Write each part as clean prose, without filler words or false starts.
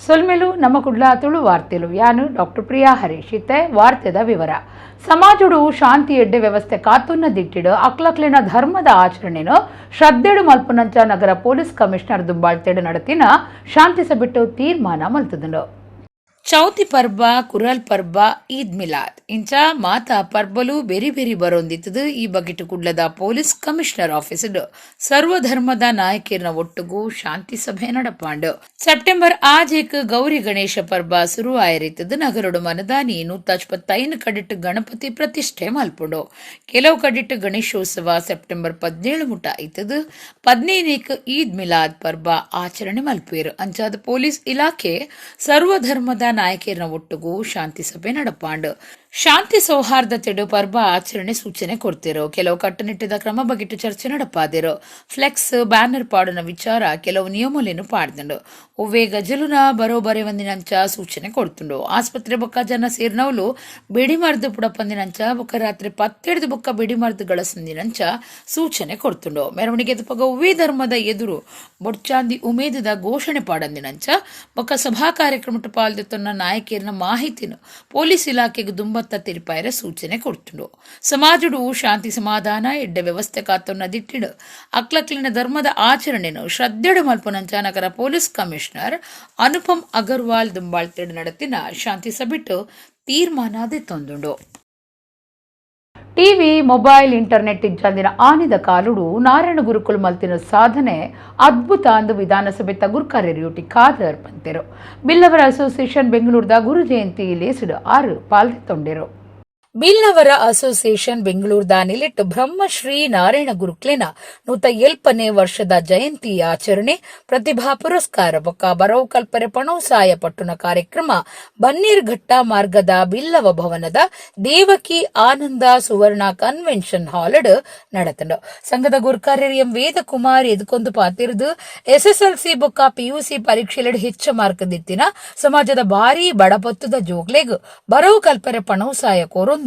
ಸೊಲ್ಮೆಲು ನಮ್ಮ ಕುಡ್ಲ ತುಳು ವಾರ್ತೆಲು ಯಾನು ಡಾಕ್ಟರ್ ಪ್ರಿಯಾ ಹರೀಶ್ ಇತ್ತೆ ವಾರ್ತೆದ ವಿವರ ಸಮಾಜಡು ಶಾಂತಿ ಎಡ್ಡೆ ವ್ಯವಸ್ಥೆ ಕಾತುನ್ನ ದಿಟ್ಟಿಡು ಅಕ್ಲಕ್ಲಿನ ಧರ್ಮದ ಆಚರಣೆನು ಶ್ರದ್ಧೆಡು ಮಲ್ಪುನಂಚ ನಗರ ಪೊಲೀಸ್ ಕಮಿಷನರ್ ದುಂಬಾಳ್ತೆಡು ನಡತಿನ ಶಾಂತಿ ಸಭೆಟ್ಟು ತೀರ್ಮಾನ ಮಲ್ತುದುಂಡು ಚೌತಿ ಪರ್ಬ ಕುರಲ್ ಪರ್ಬ ಈದ್ ಮಿಲಾದ್ ಇಂಚ ಮಾತ ಪರ್ಬಲು ಬೆರಿ ಬೆರಿ ಬರೊಂದಿತ್ತದು ಈ ಬಗೆಟ್ ಕುಡ್ಲದ ಪೊಲೀಸ್ ಕಮಿಷನರ್ ಆಫೀಸ್ ಸರ್ವಧರ್ಮದ ನಾಯಕರನ ಒಟ್ಟುಗೂ ಶಾಂತಿ ಸಭೆ ನಡಪಾಂಡು ಸೆಪ್ಟೆಂಬರ್ ಆಜೇಕ್ ಗೌರಿ ಗಣೇಶ ಪರ್ಬ ಶುರು ಆಯಿರಿತದು ನಗರಡು ಮನದಾನಿ 155 ಕಡಿಟ್ ಗಣಪತಿ ಪ್ರತಿಷ್ಠೆ ಮಲ್ಪುಂಡು ಕೆಲವು ಕಡಿಟ್ ಗಣೇಶೋತ್ಸವ ಸೆಪ್ಟೆಂಬರ್ 17 ಮುಟ ಐತದು 15 ಈದ್ ಮಿಲಾದ್ ಪರ್ಬ ಆಚರಣೆ ಮಲ್ಪೇರು ಅಂಚಾದ ಪೊಲೀಸ್ ಇಲಾಖೆ ಸರ್ವಧರ್ಮದ ನಾಯಕರನ ಒಟ್ಟುಗೂ ಶಾಂತಿ ಸಭೆ ನಡಪಾಂಡು ಶಾಂತಿ ಸೌಹಾರ್ದತೆಡು ಪರ್ಬ ಆಚರಣೆ ಸೂಚನೆ ಕೊಡ್ತಿರೋ ಕೆಲವು ಕಟ್ಟುನಿಟ್ಟಿದ ಕ್ರಮ ಬಗೆಟ್ಟು ಚರ್ಚೆ ನಡಪಾದಿರೋ ಫ್ಲೆಕ್ಸ್ ಬ್ಯಾನರ್ ಪಾಡಿನ ವಿಚಾರ ಕೆಲವು ನಿಯಮಲೇನು ಪಾಡ್ದಂಡು ಒವ್ವೇ ಗಜಲುನ ಬರೋಬರಿ ಒಂದಿನಂಚ ಸೂಚನೆ ಕೊಡ್ತುಂಡು ಆಸ್ಪತ್ರೆ ಬೊಕ್ಕ ಜನ ಸೇರ್ನವಲು ಬಿಡಿ ಮರ್ದು ಪುಡಪಂದಿನಂಚ ಬೊಕ್ಕ ರಾತ್ರಿ 10 ಬೊಕ್ಕ ಬಿಡಿ ಮರ್ದುಗಳ ಸಂದಿನಂಚ ಸೂಚನೆ ಕೊಡ್ತುಂಡು ಮೆರವಣಿಗೆ ಪಗ ಒವ್ವೇ ಧರ್ಮದ ಎದುರು ಬೊಡ್ಚಾಂದಿ ಉಮೇದದ ಘೋಷಣೆ ಪಾಡಂದಿನಂಚ ಬೊಕ್ಕ ಸಭಾ ಕಾರ್ಯಕ್ರಮ ಪಾಲ್ದೆತ್ತೊನ್ನ ನಾಯಕರನ ಮಾಹಿತಿನು ಪೊಲೀಸ್ ಇಲಾಖೆಗೆ ದುಂಬ ತಿರುಪಾಯರ ಸೂಚನೆ ಕೊಡ್ತುಂಡು ಸಮಾಜಡು ಶಾಂತಿ ಸಮಾಧಾನ ಎಡ್ಡ ವ್ಯವಸ್ಥೆ ಕಾತೊನ್ನ ದಿಟ್ಟಿಡು ಅಕ್ಲಕ್ಲಿನ ಧರ್ಮದ ಆಚರಣೆನು ಶ್ರದ್ಧೆಡು ಮಲ್ಪುನಂಚ ನಗರ ಪೊಲೀಸ್ ಕಮಿಷನರ್ ಅನುಪಮ್ ಅಗರ್ವಾಲ್ ದುಂಬಾಳ್ತೆಡು ನಡತಿನ ಶಾಂತಿ ಸಭೆಟ್ಟು ತೀರ್ಮಾನ ದಿತ್ತೊಂದುಂಡು ಟಿವಿ ಮೊಬೈಲ್ ಇಂಟರ್ನೆಟ್ ಇಜ್ಜಂದಿನ ಆನಿದ ಕಾಲುಡು ನಾರಾಯಣ ಗುರುಕುಲ್ ಮಲ್ತಿನ ಸಾಧನೆ ಅದ್ಭುತ ಅಂದು ವಿಧಾನಸಭೆ ತಗುರ್ಕಾರ್ಯರು ಯುಟಿ ಖಾದರ್ ಪಂತೆರು ಬಿಲ್ಲವರ ಅಸೋಸಿಯೇಷನ್ ಬೆಂಗಳೂರದ ಗುರು ಜಯಂತಿ ಲೇಸಿಡು 6 ಪಾಲ್ದೊಂಡೆರು ಬಿಲ್ನವರ ಅಸೋಸಿಯೇಷನ್ ಬೆಂಗಳೂರದ ನಿಲಿಟ್ಟು ಬ್ರಹ್ಮಶ್ರೀ ನಾರಾಯಣ ಗುರುಕ್ಲೆನ 107ನೇ ವರ್ಷದ ಜಯಂತಿ ಆಚರಣೆ ಪ್ರತಿಭಾ ಪುರಸ್ಕಾರ ಬೊಕ್ಕ ಬರವು ಕಲ್ಪರೆ ಪಣೋಸಾಯ ಪಟ್ಟುನ ಕಾರ್ಯಕ್ರಮ ಬನ್ನೀರ್ಘಟ್ಟ ಮಾರ್ಗದ ಬಿಲ್ಲವ ಭವನದ ದೇವಕಿ ಆನಂದ ಸುವರ್ಣ ಕನ್ವೆನ್ಷನ್ ಹಾಲ್ ನಡತಂಡು ಸಂಘದ ಗುರುಕಾರ್ಯರು ಎಂ ವೇದಕುಮಾರ್ ಎದುಕೊಂದು ಪಾತಿರ್ದು SSLC ಬೊಕ್ಕ PUC ಪರೀಕ್ಷೆಲೆಡ್ ಹೆಚ್ಚು ಮಾರ್ಕ್ ದಿತ್ತಿನ ಸಮಾಜದ ಭಾರೀ ಬಡಪತ್ತುದ ಜೋಗ್ಲೆಗ್ ಬರವು ಕಲ್ಪರೆ ಪಣೋಸಾಯ ಕೋರೊಂದು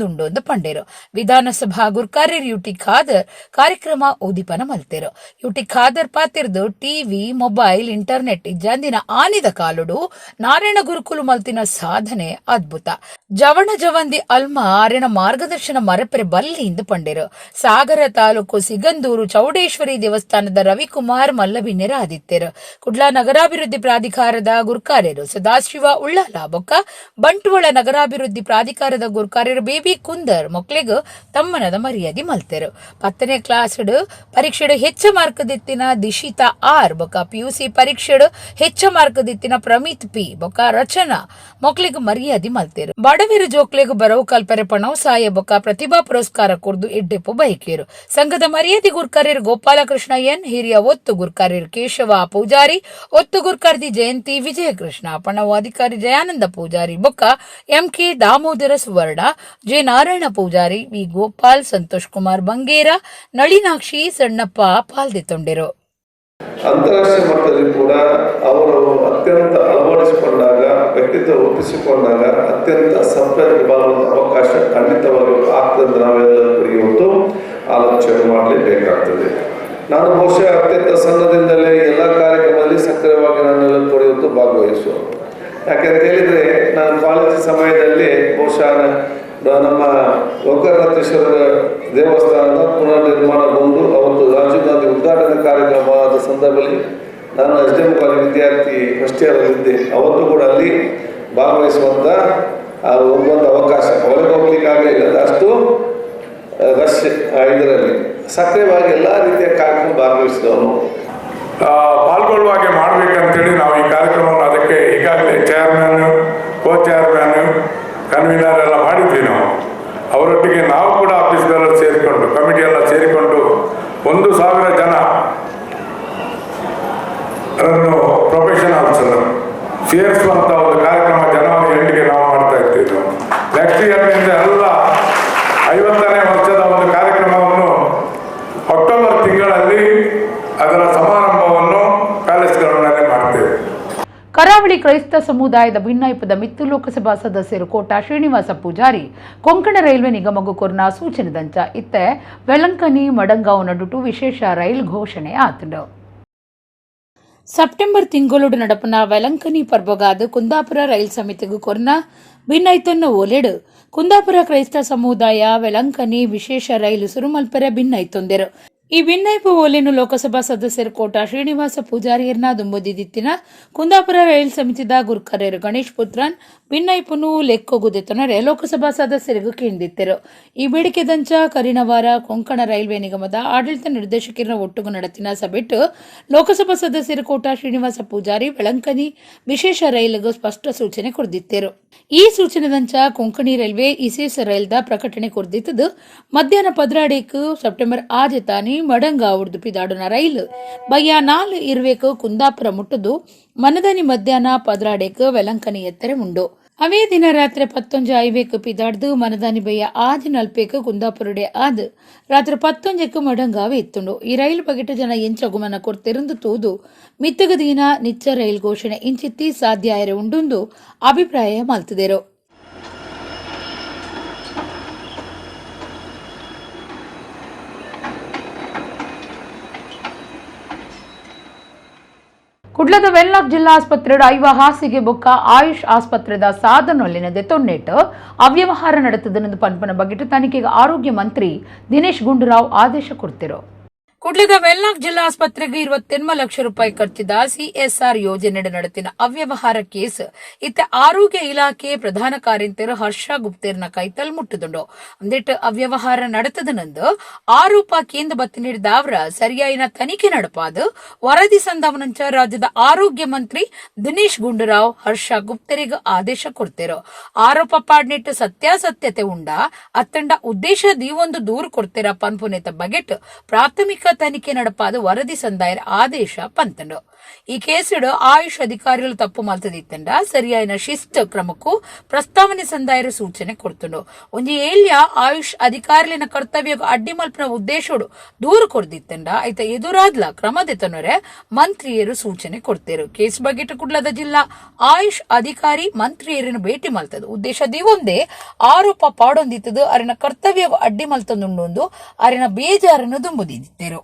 ಪಂಡೇರು ವಿಧಾನಸಭಾ ಗುರ್ಕಾರ್ಯರು ಯುಟಿ ಖಾದರ್ ಕಾರ್ಯಕ್ರಮ ಉದಿಪನ ಮಲ್ತೇರು ಯುಟಿ ಖಾದರ್ ಪಾತಿರ್ದು ಟಿವಿ ಮೊಬೈಲ್ ಇಂಟರ್ನೆಟ್ ಇಜ್ಜಂದಿನ ಆನಿದ ಕಾಲುಡು ನಾರಾಯಣ ಗುರುಕುಲು ಮಲ್ತಿನ ಸಾಧನೆ ಅದ್ಭುತ ಜವಣ ಜವಂದಿ ಅಲ್ಮ ಆರ್ಯನ ಮಾರ್ಗದರ್ಶನ ಮರಪೆರೆ ಬಲ್ಲಿಂದು ಪಂಡೇರು ಸಾಗರ ತಾಲೂಕು ಸಿಗಂದೂರು ಚೌಡೇಶ್ವರಿ ದೇವಸ್ಥಾನದ ರವಿಕುಮಾರ್ ಮಲ್ಲಬಿನ್ನೆರ ಆದಿತ್ಯರು ಕುಡ್ಲಾ ನಗರಾಭಿವೃದ್ಧಿ ಪ್ರಾಧಿಕಾರದ ಗುರ್ಕಾರ್ಯರು ಸದಾಶಿವ ಉಳ್ಳಾಲ ಬೊಕ್ಕ ಬಂಟ್ವಾಳ ನಗರಾಭಿವೃದ್ಧಿ ಪ್ರಾಧಿಕಾರದ ಗುರ್ಕಾರ್ಯರು ಬೇಬಿ ಕುಂದರ್ ಮಕ್ಕಳಿಗೂ ತಮ್ಮನದ ಮರ್ಯಾದೆ ಮಲ್ತೇರು 10ನೇ ಕ್ಲಾಸ್ ಪರೀಕ್ಷೆಡು ಹೆಚ್ಚು ಮಾರ್ಕ್ ದಿತ್ತಿನ ದಿಶಿತಾ ಆರ್ ಬೊಕ್ಕ PUC ಪರೀಕ್ಷೆಡು ಹೆಚ್ಚು ಮಾರ್ಕ್ ದಿತ್ತಿನ ಪ್ರಮಿತ್ ಪಿ ಬೊಕ್ಕ ರಚನಾ ಮಕ್ಕಳಿಗೂ ಮರ್ಯಾದೆ ಮಲ್ತೇರು ಬಡವಿರು ಜೋಕ್ಲೆಗೂ ಬರವು ಕಲ್ಪರೆ ಪಣೋಸಾಯ ಬೊಕ್ಕ ಪ್ರತಿಭಾ ಪುರಸ್ಕಾರ ಕೊರ್ದು ಎಡ್ಡೆಪ್ಪು ಬೈಕೇರು ಸಂಘದ ಮರ್ಯಾದೆ ಗುರ್ಕಾರ್ಯರು ಗೋಪಾಲಕೃಷ್ಣ ಎನ್ ಹಿರಿಯ ಒತ್ತು ಗುರ್ಕಾರ್ಯರು ಕೇಶವ ಪೂಜಾರಿ ಒತ್ತು ಗುರ್ಕಾರ್ದಿ ಜಯಂತಿ ವಿಜಯಕೃಷ್ಣ ಪಣವು ಅಧಿಕಾರಿ ಜಯಾನಂದ ಪೂಜಾರಿ ಬೊಕ್ಕ MK ದಾಮೋದರ ಸುವರ್ಣ ಜೆ ನಾರಾಯಣ ಪೂಜಾರಿ ವಿ ಗೋಪಾಲ್ ಸಂತೋಷ್ ಕುಮಾರ್ ಬಂಗೇರ ನಳಿನಾಕ್ಷಿ ಸಣ್ಣಪ್ಪ ಪಾಲ್ದೆತ್ತೊಂಡೆರು ಅಂತಾರಾಷ್ಟ್ರೀಯ ಮಟ್ಟದಲ್ಲಿ ಕೂಡ ಅವರು ಅತ್ಯಂತ ಅಳವಡಿಸಿಕೊಂಡಾಗ ವ್ಯಕ್ತಿತ್ವ ರೂಪಿಸಿಕೊಂಡಾಗ ಅತ್ಯಂತ ಸಂಪರ್ಕ ಬಾಳುವಂತ ಅವಕಾಶ ಖಂಡಿತವಾಗಿ ಆಗ್ತದೆ. ನಾವೆಲ್ಲರೂ ಇವತ್ತು ಆಲೋಚನೆ ಮಾಡಲೇಬೇಕಾಗ್ತದೆ. ನಾನು ಬಹುಶಃ ಅತ್ಯಂತ ಸಣ್ಣದಿಂದಲೇ ಎಲ್ಲ ಕಾರ್ಯಕ್ರಮದಲ್ಲಿ ಸಕ್ರಿಯವಾಗಿ ನಾನೆಲ್ಲ ಇವತ್ತು ಭಾಗವಹಿಸುವ. ಯಾಕೆಂತ ಹೇಳಿದ್ರೆ ನಾನು ಕಾಲೇಜು ಸಮಯದಲ್ಲಿ ಬಹುಶಃ ನಮ್ಮ ಒಕ್ಕರನಾಥೇಶ್ವರ ದೇವಸ್ಥಾನದ ಪುನರ್ ನಿರ್ಮಾಣಗೊಂಡು ಅವತ್ತು ರಾಜೀವ್ ಗಾಂಧಿ ಉದ್ಘಾಟನಾ ಕಾರ್ಯಕ್ರಮದ ಸಂದರ್ಭದಲ್ಲಿ ನಾನು SDM ಕಾಲೇಜ್ ವಿದ್ಯಾರ್ಥಿ ಫಸ್ಟ್ ಇಯರಲ್ಲಿದ್ದೆ. ಅವತ್ತು ಕೂಡ ಅಲ್ಲಿ ಭಾಗವಹಿಸುವಂಥ ಒಂದು ಅವಕಾಶ ಒಳಗೆ ಹೋಗ್ಲಿಕ್ಕಾಗಲಿಲ್ಲ. ಅಷ್ಟು ರಶ್ ಇದರಲ್ಲಿ ಸಕ್ರಿಯವಾಗಿ ಎಲ್ಲ ರೀತಿಯ ಕಾರ್ಯಕ್ರಮ ಭಾಗವಹಿಸಿದವನು ಪಾಲ್ಗೊಳ್ಳುವ ಹಾಗೆ ಮಾಡಬೇಕಂತೇಳಿ ನಾವು ಈ ಕಾರ್ಯಕ್ರಮವನ್ನು ಅದಕ್ಕೆ ಈಗಾಗಲೇ ಚೇರ್ಮನ್ ಕೋ ಚೇರ್ಮನ್ ಕನ್ವೀನರ್ ಎಲ್ಲ ಮಾಡಿದ್ವಿ. ನಾವು ಅವರೊಟ್ಟಿಗೆ ನಾವು ಕೂಡ ಆಫೀಸ್ಗೆಲ್ಲ ಸೇರಿಕೊಂಡು ಕಮಿಟಿ ಎಲ್ಲ ಸೇರಿಕೊಂಡು 1,000 ಜನ ಪ್ರೊಫೆಷನಲ್ಸ್ ಸೇರಿಸುವಂಥ ಒಂದು ಕಾರ್ಯಕ್ರಮ ಜನವರಿ 8ಗೆ ನಾವು ಮಾಡ್ತಾ ಇರ್ತೀವಿ. ನೆಕ್ಸ್ಟ್ ಇಯರ್ನಿಂದ ಎಲ್ಲ 50ನೇ ವರ್ಷದ ಒಂದು ಕಾರ್ಯಕ್ರಮವನ್ನು ಅಕ್ಟೋಬರ್ ತಿಂಗಳಲ್ಲಿ ಅದರ ಸಮಾರಂಭವನ್ನು ಪ್ಯಾಲೇಸ್ಗಳಲ್ಲಿ ಮಾಡ್ತೇವೆ. ಕರಾವಳಿ ಕ್ರೈಸ್ತ ಸಮುದಾಯದ ಭಿನ್ನಾಯಿಪದ ಮಿತ್ತು ಲೋಕಸಭಾ ಸದಸ್ಯರು ಕೋಟ ಶ್ರೀನಿವಾಸ ಪೂಜಾರಿ ಕೊಂಕಣ ರೈಲ್ವೆ ನಿಗಮಗೂ ಕೊರ್ನ ಸೂಚನೆದಂಚ ಇತ್ತೆ ವೆಲಂಕನಿ ಮಡಂಗಾವ್ ನಡುಟು ವಿಶೇಷ ರೈಲ್ ಘೋಷಣೆ ಆತಂಡು. ಸೆಪ್ಟೆಂಬರ್ ತಿಂಗಳೊಡು ನಡಪನ ವೆಲಂಕನಿ ಪರ್ಬಗಾದ ಕುಂದಾಪುರ ರೈಲ್ ಸಮಿತಿಗೂ ಕೊರ್ನ ಭಿನ್ನೈತನ್ನ ಓಲೆಡು ಕುಂದಾಪುರ ಕ್ರೈಸ್ತ ಸಮುದಾಯ ವೆಲಂಕನಿ ವಿಶೇಷ ರೈಲು ಸುರುಮಲ್ಪೆರೆ ಭಿನ್ನೈತೊಂದೆರು. ಈ ಭಿನ್ನೈಪು ಓಲೆನು ಲೋಕಸಭಾ ಸದಸ್ಯರು ಕೋಟ ಶ್ರೀನಿವಾಸ ಪೂಜಾರಿಯರ್ನ ದುಂಬುದಿದ್ದಿತ್ತಿನ ಕುಂದಾಪುರ ರೈಲ್ ಸಮಿತಿದ ಗುರ್ಕರ್ಯರು ಗಣೇಶ್ ಪುತ್ರನ್ ಭಿನ್ನೈಪುನು ಲೆಕ್ಕೊಗುದೆತ್ತೊನರೆ ಲೋಕಸಭಾ ಸದಸ್ಯರಿಗೂ ಕೇಂದಿತ್ತರು. ಈ ಬೇಡಿಕೆದಂಚ ಕರಿನವಾರ ಕೊಂಕಣ ರೈಲ್ವೆ ನಿಗಮದ ಆಡಳಿತ ನಿರ್ದೇಶಕರ ಒಟ್ಟುಗು ನಡೆತಿನ ಸಭೆಟ್ಟು ಲೋಕಸಭಾ ಸದಸ್ಯರು ಕೋಟ ಶ್ರೀನಿವಾಸ ಪೂಜಾರಿ ವೆಲಂಕನಿ ವಿಶೇಷ ರೈಲಿಗೂ ಸ್ಪಷ್ಟ ಸೂಚನೆ ಕೊಡ್ದಿತ್ತರು. ಈ ಸೂಚನೆದಂಚ ಕೊಂಕಣಿ ರೈಲ್ವೆ ವಿಶೇಷ ರೈಲ್ದ ಪ್ರಕಟಣೆ ಕೊಡ್ದಿತ್ತದು ಮಧ್ಯಾಹ್ನ 14 ಸೆಪ್ಟೆಂಬರ್ ಆಜೆತಾನಿ ಮಡಂಗ ಉರ್ದು ಪಿದಾಡುನ ರೈಲು ಬಯ್ಯ 4:20 ಕುಂದಾಪುರ ಮುಟ್ಟುದು ಮನದನಿ ಮಧ್ಯಾಹ್ನ 14 ವೆಲಂಕನಿ ಎತ್ತರೆ ಉಂಡು. ಅವೇ ದಿನ ರಾತ್ರಿ 11:50 ಪಿದಾಡ್ದು ಮನದಾನಿ ಬಯ್ಯ 6:40 ಕುಂದಾಪುರಡೆ ಆದ್ ರಾತ್ರಿ 11 ಮಡಂಗಾವೆ ಎತ್ತುಂಡು. ಈ ರೈಲು ಬಗೆಟ್ ಜನ ಎಂಚಗುಮನ ಕೊರ್ತಿರಂದು ತೂದು ಮಿತ್ತಗ ದಿನ ನಿಚ್ಚ ರೈಲ್ ಘೋಷಣೆ ಇಂಚಿತ್ತಿ ಸಾಧ್ಯ ಆಯರೆ ಉಂಡುಂದು ಅಭಿಪ್ರಾಯ ಮಲ್ತಿದೆರು. ಕುಡ್ಲದ ವೆನ್ಲಾಕ್ ಜಿಲ್ಲಾ ಆಸ್ಪತ್ರೆ ಐವ ಹಾಸಿಗೆ ಬೊಕ್ಕ ಆಯುಷ್ ಆಸ್ಪತ್ರೆದ ಸಾಧನೊಲ್ಲಿನದೆ ತೊನ್ನೆಟ್ಟು ಅವ್ಯವಹಾರ ನಡೆತದೆಂದು ಪನ್ಪನ ಬಗೆಟ್ ತನಿಖೆಗೆ ಆರೋಗ್ಯ ಮಂತ್ರಿ ದಿನೇಶ್ ಗುಂಡೂರಾವ್ ಆದೇಶ ಕೊಡ್ತಿರು. ಕುಡ್ಲದ ವೆನ್ಲಾಕ್ ಜಿಲ್ಲಾ ಆಸ್ಪತ್ರೆಗೆ 28 ಲಕ್ಷ ರೂಪಾಯಿ ಖರ್ಚಿದ ಸಿಎಸ್ಆರ್ ಯೋಜನೆ ನಡೆತಿನ ಅವ್ಯವಹಾರ ಕೇಸ್ ಇತ್ತ ಆರೋಗ್ಯ ಇಲಾಖೆ ಪ್ರಧಾನ ಕಾರ್ಯಂತರ ಹರ್ಷ ಗುಪ್ತೇರ್ನ ಕೈತಲ್ ಮುಟ್ಟುದುಂಡು. ಅಂದಿಟ್ಟು ಅವ್ಯವಹಾರ ನಡೆತದನಂದು ಆರೋಪ ಕೇಂದ್ರ ಬತ್ತಿ ನೀಡಿದ ಅವರ ಸರಿಯಾಯಿನ ತನಿಖೆ ನಡಪಾದು ವರದಿ ಸಂದವನಂಚ ರಾಜ್ಯದ ಆರೋಗ್ಯ ಮಂತ್ರಿ ದಿನೇಶ್ ಗುಂಡೂರಾವ್ ಹರ್ಷ ಗುಪ್ತರಿಗೆ ಆದೇಶ ಕೊಡ್ತಿರು. ಆರೋಪ ಪಾಡ್ನಿಟ್ಟು ಸತ್ಯಾಸತ್ಯತೆ ಉಂಡ ಅತ್ತಂಡ ಉದ್ದೇಶ ದೀವೊಂದು ದೂರು ಕೊಡ್ತಿರ ಪನ್ಪುನೇತ ಬಗೆಟ್ ಪ್ರಾಥಮಿಕ ತನಿಖೆ ನಡಪಾದ ವರದಿ ಸಂದಾಯರ ಆದೇಶ ಪಂತಂಡು. ಈ ಕೇಸಿಡು ಆಯುಷ್ ಅಧಿಕಾರಿಗಳು ತಪ್ಪು ಮಲ್ತದಿತ್ತಂಡ ಸರಿಯಾಯಿನ ಶಿಸ್ತ ಕ್ರಮಕ್ಕೂ ಪ್ರಸ್ತಾವನೆ ಸಂದಾಯರ ಸೂಚನೆ ಕೊಡ್ತುಂಡು. ಒಂಜಿ ಏಳ್ಯ ಆಯುಷ್ ಅಧಿಕಾರಿಲಿನ ಕರ್ತವ್ಯ ಅಡ್ಡಿ ಮಲ್ಪನ ಉದ್ದೇಶೋಡು ದೂರು ಕೊಡ್ದಿತ್ತಂಡ ಐತ ಎದುರಾದ್ಲ ಕ್ರಮದೆತನೊರೆ ಮಂತ್ರಿಯರು ಸೂಚನೆ ಕೊಡ್ತೇರು. ಕೇಸ್ ಬಗೆಟ್ ಕುಡ್ಲದ ಜಿಲ್ಲಾ ಆಯುಷ್ ಅಧಿಕಾರಿ ಮಂತ್ರಿಯರನ್ನು ಭೇಟಿ ಮಲ್ತದು ಉದ್ದೇಶ ದಿವೊಂದೇ ಆರೋಪ ಪಾಡೊಂದಿತ್ತದು ಅರಿನ ಕರ್ತವ್ಯ ಅಡ್ಡಿ ಮಲ್ತೊಂದುಂಡು ಅರಿನ ಬೇಜಾರನ್ನು ದುಂಬುದಿತ್ತೇರು.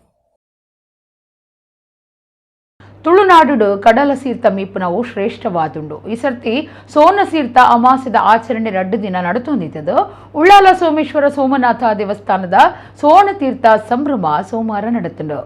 ತುಳುನಾಡು ಕಡಲ ಸೀರ್ಥ ಮೀಪುನವು ಶ್ರೇಷ್ಠವಾದುಂಡು. ಈ ಸರ್ತಿ ಸೋನ ಸೀರ್ಥ ಅಮಾಸದ ಆಚರಣೆ 2 ದಿನ ನಡತೊಂದಿತ್ತದು. ಉಳ್ಳಾಲ ಸೋಮೇಶ್ವರ ಸೋಮನಾಥ ದೇವಸ್ಥಾನದ ಸೋನ ತೀರ್ಥ ಸಂಭ್ರಮ ಸೋಮವಾರ ನಡೆತುಂಡು.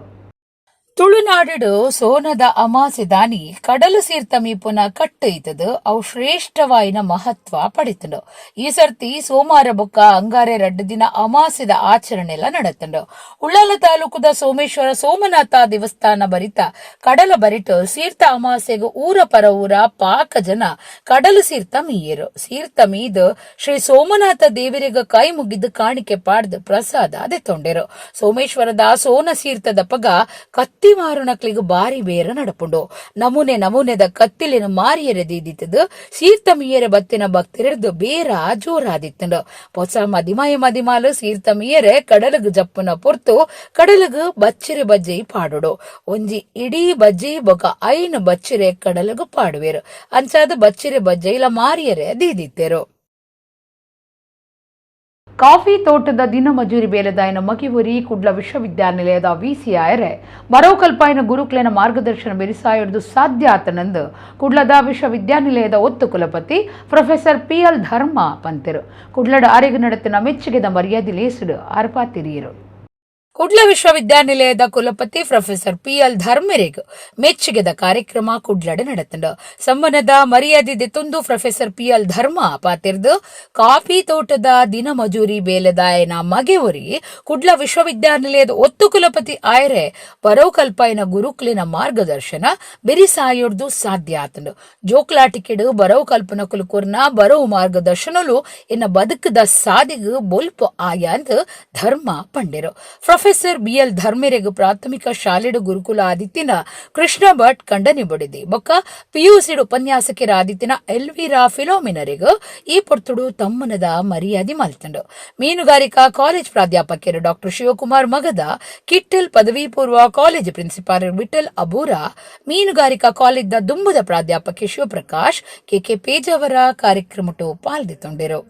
ತುಳುನಾಡು ಸೋನದ ಅಮಾಸೆ ದಾನಿ ಕಡಲು ಸೀರ್ಥ ಮೀಪುನ ಕಟ್ಟು ಇತ್ತದು ಅವು ಶ್ರೇಷ್ಠವಾಯಿನ ಮಹತ್ವ ಪಡಿತುಂಡು. ಈ ಸರ್ತಿ ಸೋಮವಾರ ಬೊಕ್ಕ ಅಂಗಾರೆ 2 ದಿನ ಅಮಾಸೆದ ಆಚರಣೆ ಎಲ್ಲ ನಡೆತುಂಡು. ಉಳ್ಳಾಲ ತಾಲೂಕುದ ಸೋಮೇಶ್ವರ ಸೋಮನಾಥ ದೇವಸ್ಥಾನ ಬರಿತ ಕಡಲ ಬರಿಟ್ಟು ಸೀರ್ಥ ಅಮಾಸೆಗೂ ಊರ ಪರ ಊರ ಪಾಕ ಜನ ಕಡಲು ಸೀರ್ಥ ಮೀಯರು. ಸೀರ್ಥ ಮೀದು ಶ್ರೀ ಸೋಮನಾಥ ದೇವರಿಗೆ ಕೈ ಮುಗಿದು ಕಾಣಿಕೆ ಪಾಡ್ದು ಪ್ರಸಾದ ಅದೆತ್ತೊಂಡೆರು. ಸೋಮೇಶ್ವರದ ಸೋನ ಸೀರ್ಥದ ಪಗ ಕತ್ತಿ ಮಾರುನಕ್ಲಿಗೂ ಬಾರಿ ಬೇರ ನಡಪುಂಡು. ನಮೂನೆದ ಕತ್ತಿಲಿನ ಮಾರಿಯರೆದಿದ್ದಿತ್ತದು ಸೀರ್ಥ ಮೀಯರೆ ಬತ್ತಿನ ಭಕ್ತಿರೆಡ್ದು ಬೇರ ಜೋರಾದಿತ್ತಂಡು. ಹೊಸ ಮದಿಮಾಲು ಸೀರ್ಥ ಮೀಯರೆ ಕಡಲಗು ಜಪ್ಪುನ ಪೊರ್ತು ಕಡಲಗು ಬಚ್ಚಿರೆ ಬಜ್ಜಿ ಪಾಡುಡು. ಒಂಜಿ ಇಡೀ ಬಜ್ಜಿ ಬೊಕ 5 ಬಚ್ಚಿರೆ ಕಡಲಗು ಪಾಡುವೆರು. ಅಂಚಾದ ಬಚ್ಚಿರೆ ಬಜ್ಜಿ ಇಲ್ಲ ಮಾರಿಯರೆ ದೀದಿತ್ತೇರು. ಕಾಫಿ ತೋಟದ ದಿನ ಮಜೂರಿ ಬೇಲೆದಾಯನ ಮಗಿವರಿ ಕುಡ್ಲ ವಿಶ್ವವಿದ್ಯಾನಿಲಯದ ವಿಸಿಆಯರೆ ಬರೋಕಲ್ಪಾಯಿನ ಗುರುಕ್ಲೇನ ಮಾರ್ಗದರ್ಶನ ಬೆರಿಸಾಯಡ್ದು ಸಾಧ್ಯ ಆತನಂದು ಕುಡ್ಲದ ವಿಶ್ವವಿದ್ಯಾನಿಲಯದ ಒತ್ತು ಕುಲಪತಿ ಪ್ರೊಫೆಸರ್ PL ಧರ್ಮ ಪಂತೆರು. ಕುಡ್ಲಡ ಆರೆಗು ನಡೆತಿನ ಮೆಚ್ಚುಗೆದ ಮರ್ಯಾದೆ ಲೇಸುಡು ಆರ್ಪಾತಿರಿಯರು. ಕುಡ್ಲ ವಿಶ್ವವಿದ್ಯಾನಿಲಯದ ಕುಲಪತಿ ಪ್ರೊಫೆಸರ್ PL ಧರ್ಮರಿಗ್ ಮೆಚ್ಚುಗೆದ ಕಾರ್ಯಕ್ರಮ ಕುಡ್ಲಡೆ ನಡೆತಂಡು. ಸಮ್ಮನದ ಮರ್ಯಾದೆ ತುಂದು ಪ್ರೊಫೆಸರ್ PL ಧರ್ಮ ಪಾತಿರ್ದು ಕಾಫಿ ತೋಟದ ದಿನ ಮಜೂರಿ ಬೇಲೆದಾಯನ ಮಗೆವರಿ ಕುಡ್ಲ ವಿಶ್ವವಿದ್ಯಾನಿಲಯದ ಒತ್ತು ಕುಲಪತಿ ಆಯ್ರೆ ಬರೋಕಲ್ಪಾಯಿನ ಗುರುಕ್ಲಿನ ಮಾರ್ಗದರ್ಶನ ಬೆರಿಸಾಯೊಡ್ದು ಸಾಧ್ಯ ಆತಂಡು. ಜೋಕ್ಲಾಟಿಕೆಡು ಬರೋಕಲ್ಪನ ಕುಲಕುರ್ನ ಬರೋ ಮಾರ್ಗದರ್ಶನಲು ಇನ್ನ ಬದುಕದ ಸಾದಿಗು ಬೊಲ್ಪು ಆಯಾಂದ್ ಧರ್ಮ ಪಂಡೆರು. ಪ್ರೊಫೆಸರ್ BL ಧರ್ಮೆರೆಗು ಪ್ರಾಥಮಿಕ ಶಾಲೆಡು ಗುರುಕುಲ ಆದಿತ್ತಿನ ಕೃಷ್ಣ ಭಟ್ ಖಂಡನೆ ಬಡಿದೆ ಬೊಕ್ಕ PUCಡು ಉಪನ್ಯಾಸಕರ ಆದಿತ್ತಿನ ಎಲ್ವಿರಾ ಫಿಲೋಮಿನರೆಗು ಈ ಪೊರ್ತುಡು ತಮ್ಮನದ ಮರ್ಯಾದೆ ಮಲ್ತಂಡು. ಮೀನುಗಾರಿಕಾ ಕಾಲೇಜ್ ಪ್ರಾಧ್ಯಾಪಕರು ಡಾಕ್ಟರ್ ಶಿವಕುಮಾರ್ ಮಗದ, ಕಿಟ್ಟಲ್ ಪದವಿ ಪೂರ್ವ ಕಾಲೇಜ್ ಪ್ರಿನ್ಸಿಪಾಲ್ ವಿಠಲ್ ಅಬೂರಾ, ಮೀನುಗಾರಿಕಾ ಕಾಲೇಜ್ದ ದುಂಬುದ ಪ್ರಾಧ್ಯಾಪಕ ಶಿವಪ್ರಕಾಶ್ KK ಪೇಜಾವರ ಕಾರ್ಯಕ್ರಮಟು ಪಾಲ್ಗೊಂಡಿರು.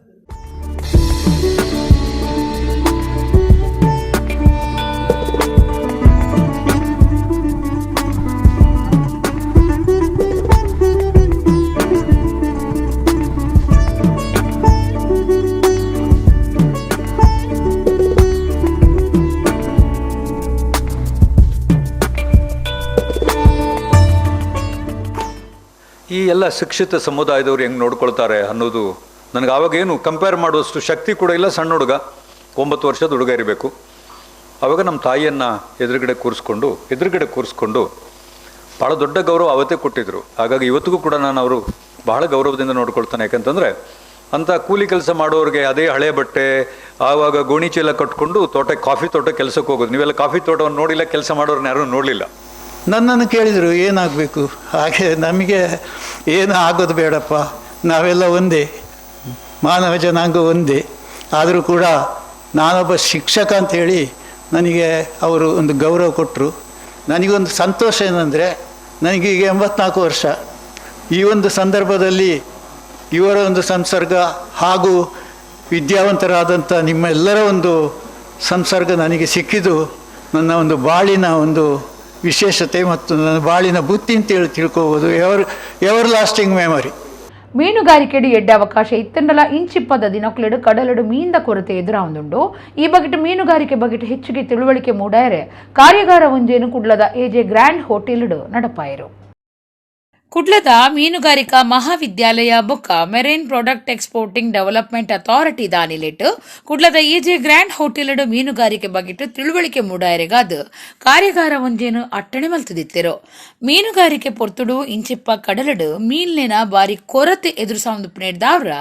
ಎಲ್ಲ ಶಿಕ್ಷಿತ ಸಮುದಾಯದವ್ರು ಹೆಂಗೆ ನೋಡ್ಕೊಳ್ತಾರೆ ಅನ್ನೋದು ನನಗೆ ಆವಾಗೇನು ಕಂಪೇರ್ ಮಾಡುವಷ್ಟು ಶಕ್ತಿ ಕೂಡ ಇಲ್ಲ. ಸಣ್ಣ ಹುಡುಗ, 9 ವರ್ಷದ ಹುಡುಗ ಇರಬೇಕು. ಆವಾಗ ನಮ್ಮ ತಾಯಿಯನ್ನು ಎದುರುಗಡೆ ಕೂರಿಸ್ಕೊಂಡು ಭಾಳ ದೊಡ್ಡ ಗೌರವ ಅವತ್ತೇ ಕೊಟ್ಟಿದ್ದರು. ಹಾಗಾಗಿ ಇವತ್ತಿಗೂ ಕೂಡ ನಾನು ಅವರು ಬಹಳ ಗೌರವದಿಂದ ನೋಡ್ಕೊಳ್ತಾನೆ. ಯಾಕಂತಂದರೆ ಅಂಥ ಕೂಲಿ ಕೆಲಸ ಮಾಡೋರಿಗೆ ಅದೇ ಹಳೆ ಬಟ್ಟೆ, ಆವಾಗ ಗೋಣಿ ಚೀಲ ಕಟ್ಕೊಂಡು ಕಾಫಿ ತೋಟ ಕೆಲಸಕ್ಕೆ ಹೋಗೋದು. ನೀವೆಲ್ಲ ಕಾಫಿ ತೋಟವನ್ನು ನೋಡಿಲ್ಲ, ಕೆಲಸ ಮಾಡೋರನ್ನ ಯಾರೂ ನೋಡಲಿಲ್ಲ. ನನ್ನನ್ನು ಕೇಳಿದರು ಏನಾಗಬೇಕು, ಹಾಗೆ ನಮಗೆ ಏನು ಆಗೋದು ಬೇಡಪ್ಪ, ನಾವೆಲ್ಲ ಒಂದೇ, ಮಾನವ ಜನಾಂಗ ಒಂದೇ. ಆದರೂ ಕೂಡ ನಾನೊಬ್ಬ ಶಿಕ್ಷಕ ಅಂಥೇಳಿ ನನಗೆ ಅವರು ಒಂದು ಗೌರವ ಕೊಟ್ಟರು. ನನಗೊಂದು ಸಂತೋಷ ಏನಂದರೆ, ನನಗೀಗ 84 ವರ್ಷ. ಈ ಒಂದು ಸಂದರ್ಭದಲ್ಲಿ ಇವರ ಒಂದು ಸಂಸರ್ಗ ಹಾಗೂ ವಿದ್ಯಾವಂತರಾದಂಥ ನಿಮ್ಮೆಲ್ಲರ ಒಂದು ಸಂಸರ್ಗ ನನಗೆ ಸಿಕ್ಕಿದ್ದು ನನ್ನ ಒಂದು ಬಾಳಿನ ಒಂದು ವಿಶೇಷತೆ ಮತ್ತು ನನ್ನ ಬಾಳಿನ ಬುತ್ತಿ ಅಂತೇಳಿ ತಿಳ್ಕೋಬೋದು. Ever lasting memory. ಮೀನುಗಾರಿಕೆಡು ಎಡ್ಡೆ ಅವಕಾಶ ಇತ್ತಂಡಲ ಇಂಚಿಪ್ಪದ ದಿನಕ್ಲೆಡು ಕಡಲಡು ಮೀಂದ ಕೊರತೆ ಎದುರಾವುದುಂಡು. ಈ ಬಗೆಟ್ ಮೀನುಗಾರಿಕೆ ಬಗೆಟ್ ಹೆಚ್ಚಿಗೆ ತಿಳುವಳಿಕೆ ಮೂಡಾಯರೆ ಕಾರ್ಯಾಗಾರ ಒಂಜೇನು ಕುಡ್ಲದ ಎಜೆ ಗ್ರ್ಯಾಂಡ್ ಹೋಟೆಲ್ಡು ನಡಪಾಯರು. ಕುಡ್ಲದ ಮೀನುಗಾರಿಕಾ ಮಹಾವಿದ್ಯಾಲಯ ಬೊಕ್ಕ marine product exporting development authority ದಾನಿಲೆಟ್ ಕುಡ್ಲದ ಈಜೆ ಗ್ರ್ಯಾಂಡ್ ಹೋಟೆಲ್ಡ್ ಮೀನುಗಾರಿಕೆ ಬಗೆಟ್ ತಿಳುವಳಿಕೆ ಮೂಡಾಯರೆಗಾದ ಕಾರ್ಯಾಗಾರ ಒಂಜೇನು ಅಟ್ಟಣೆ ಮಲ್ತದಿತ್ತೆರು. ಮೀನುಗಾರಿಕೆ ಪೊರ್ತುಡು ಇಂಚಿಪ್ಪ ಕಡಲಡು ಮೀನ್ಲೆನ ಬಾರಿ ಕೊರತೆ ಎದುರುಸಾಂದು ಪುನೇಡ್ದಾವ್ರ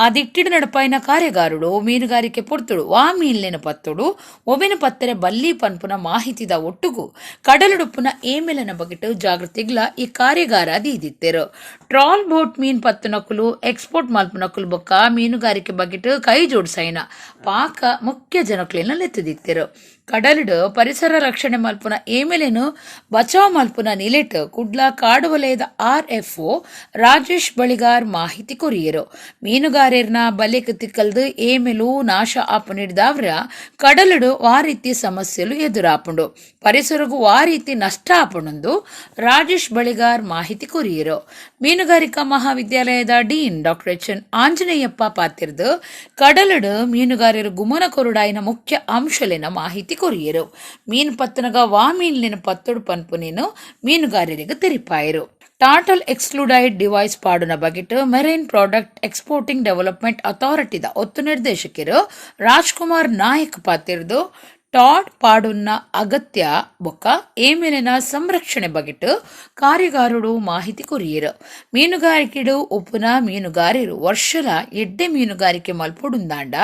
ಆ ದಿಟ್ಟಿಡು ನಡಪಾಯಿನ ಕಾರ್ಯಾಗಾರುಡು ಮೀನುಗಾರಿಕೆ ಪೊರ್ತುಡು ವಾ ಮೀನ್ಲೆನ ಪತ್ತುಡು ಒವಿನ ಪತ್ತರೆ ಬಲ್ಲಿ ಪನ್ಪುನ ಮಾಹಿತಿದ ಒಟ್ಟುಗು ಕಡಲಡುಪ್ಪುನ ಏಮೆಲನ ಬಗೆಟ್ ಜಾಗೃತಿಗ್ಲ ಈ ಕಾರ್ಯಾಗಾರ ದೀದಿತ್ತೆರು. ಟ್ರಾಲ್ ಬೋಟ್ ಮೀನ್ ಪತ್ತುನಕುಲು ಎಕ್ಸ್ಪೋರ್ಟ್ ಮಲ್ಪುನಕುಲು ಬೊಕ್ಕ ಮೀನುಗಾರಿಕೆ ಬಗೆಟ್ ಕೈ ಜೋಡ್ಸೈನ ಪಾಕ ಮುಖ್ಯ ಜನಕ್ಲೆನ ಲೆತ್ತದಿತ್ತೆರು. ಕಡಲಡು ಪರಿಸರ ರಕ್ಷಣೆ ಮಲ್ಪುನ ಏಮೆಲೆನು ಬಚಾವ್ ಮಲ್ಪುನ ನಿಲೆಟ್ ಕುಡ್ಲ ಕಾಡು ವಲಯದ RFO ರಾಜೇಶ್ ಬಳಿಗಾರ್ ಮಾಹಿತಿ ಕೊರಿಯರು. ಮೀನುಗಾರರ್ನ ಬಲೆಕ್ ತಿಕ್ಕಲ್ದು ಏಮೆಲು ನಾಶ ಆಪುನಿಡ್ದಾವ್ರ ಕಡಲಡು ಆ ರೀತಿ ಸಮಸ್ಯೆಲು ಎದುರಾಪುಂಡು, ಪರಿಸರಗೂ ಆ ರೀತಿ ನಷ್ಟ ಆಪುಂಡು ರಾಜೇಶ್ ಬಳಿಗಾರ್ ಮಾಹಿತಿ ಕೊರಿಯರು. ಮೀನುಗಾರಿಕಾ ಮಹಾವಿದ್ಯಾಲಯದ ಡೀನ್ ಡಾಕ್ಟರ್ HN ಆಂಜನೇಯಪ್ಪ ಪಾತಿರ್ದು ಕಡಲಡು ಮೀನುಗಾರರು ಗುಮನ ಕೊರುಡಾಯಿನ ಮುಖ್ಯ ಅಂಶಲಿನ ಮಾಹಿತಿ ಕೊರಿಯರು. ಮೀನು ಪತ್ತನಗ ವಾ ಮೀನ್ಲಿನ ಪತ್ತೊಡು ಪನ್ಪುನೇನು ಮೀನುಗಾರರಿಗೆ ತೆರಿಪಾಯರು. ಟಾಟಲ್ ಎಕ್ಸ್ಕ್ಲೂಡೈಡ್ ಡಿವೈಸ್ ಪಾಡುನ ಬಗೆಟ್ ಮೆರೈನ್ ಪ್ರಾಡಕ್ಟ್ ಎಕ್ಸ್ಪೋರ್ಟಿಂಗ್ ಡೆವಲಪ್ಮೆಂಟ್ ಅಥಾರಿಟಿದ ಒತ್ತು ನಿರ್ದೇಶಕರು ರಾಜ್ಕುಮಾರ್ ನಾಯಕ್ ಪಾತಿರ್ದು ಟಾಡ್ ಪಾಡುನ್ನ ಅಗತ್ಯ ಬೊಕ್ಕ ಏಮೇಲಿನ ಸಂರಕ್ಷಣೆ ಬಗೆಟ್ ಕಾರ್ಯಗಾರುಡು ಮಾಹಿತಿ ಕೊರಿಯರು. ಮೀನುಗಾರಿಕೆಡು ಒಪ್ಪುನ ಮೀನುಗಾರರು ವರ್ಷಲ ಎಡ್ಡೆ ಮೀನುಗಾರಿಕೆ ಮಲ್ಪೊಡುಂದಾಂಡ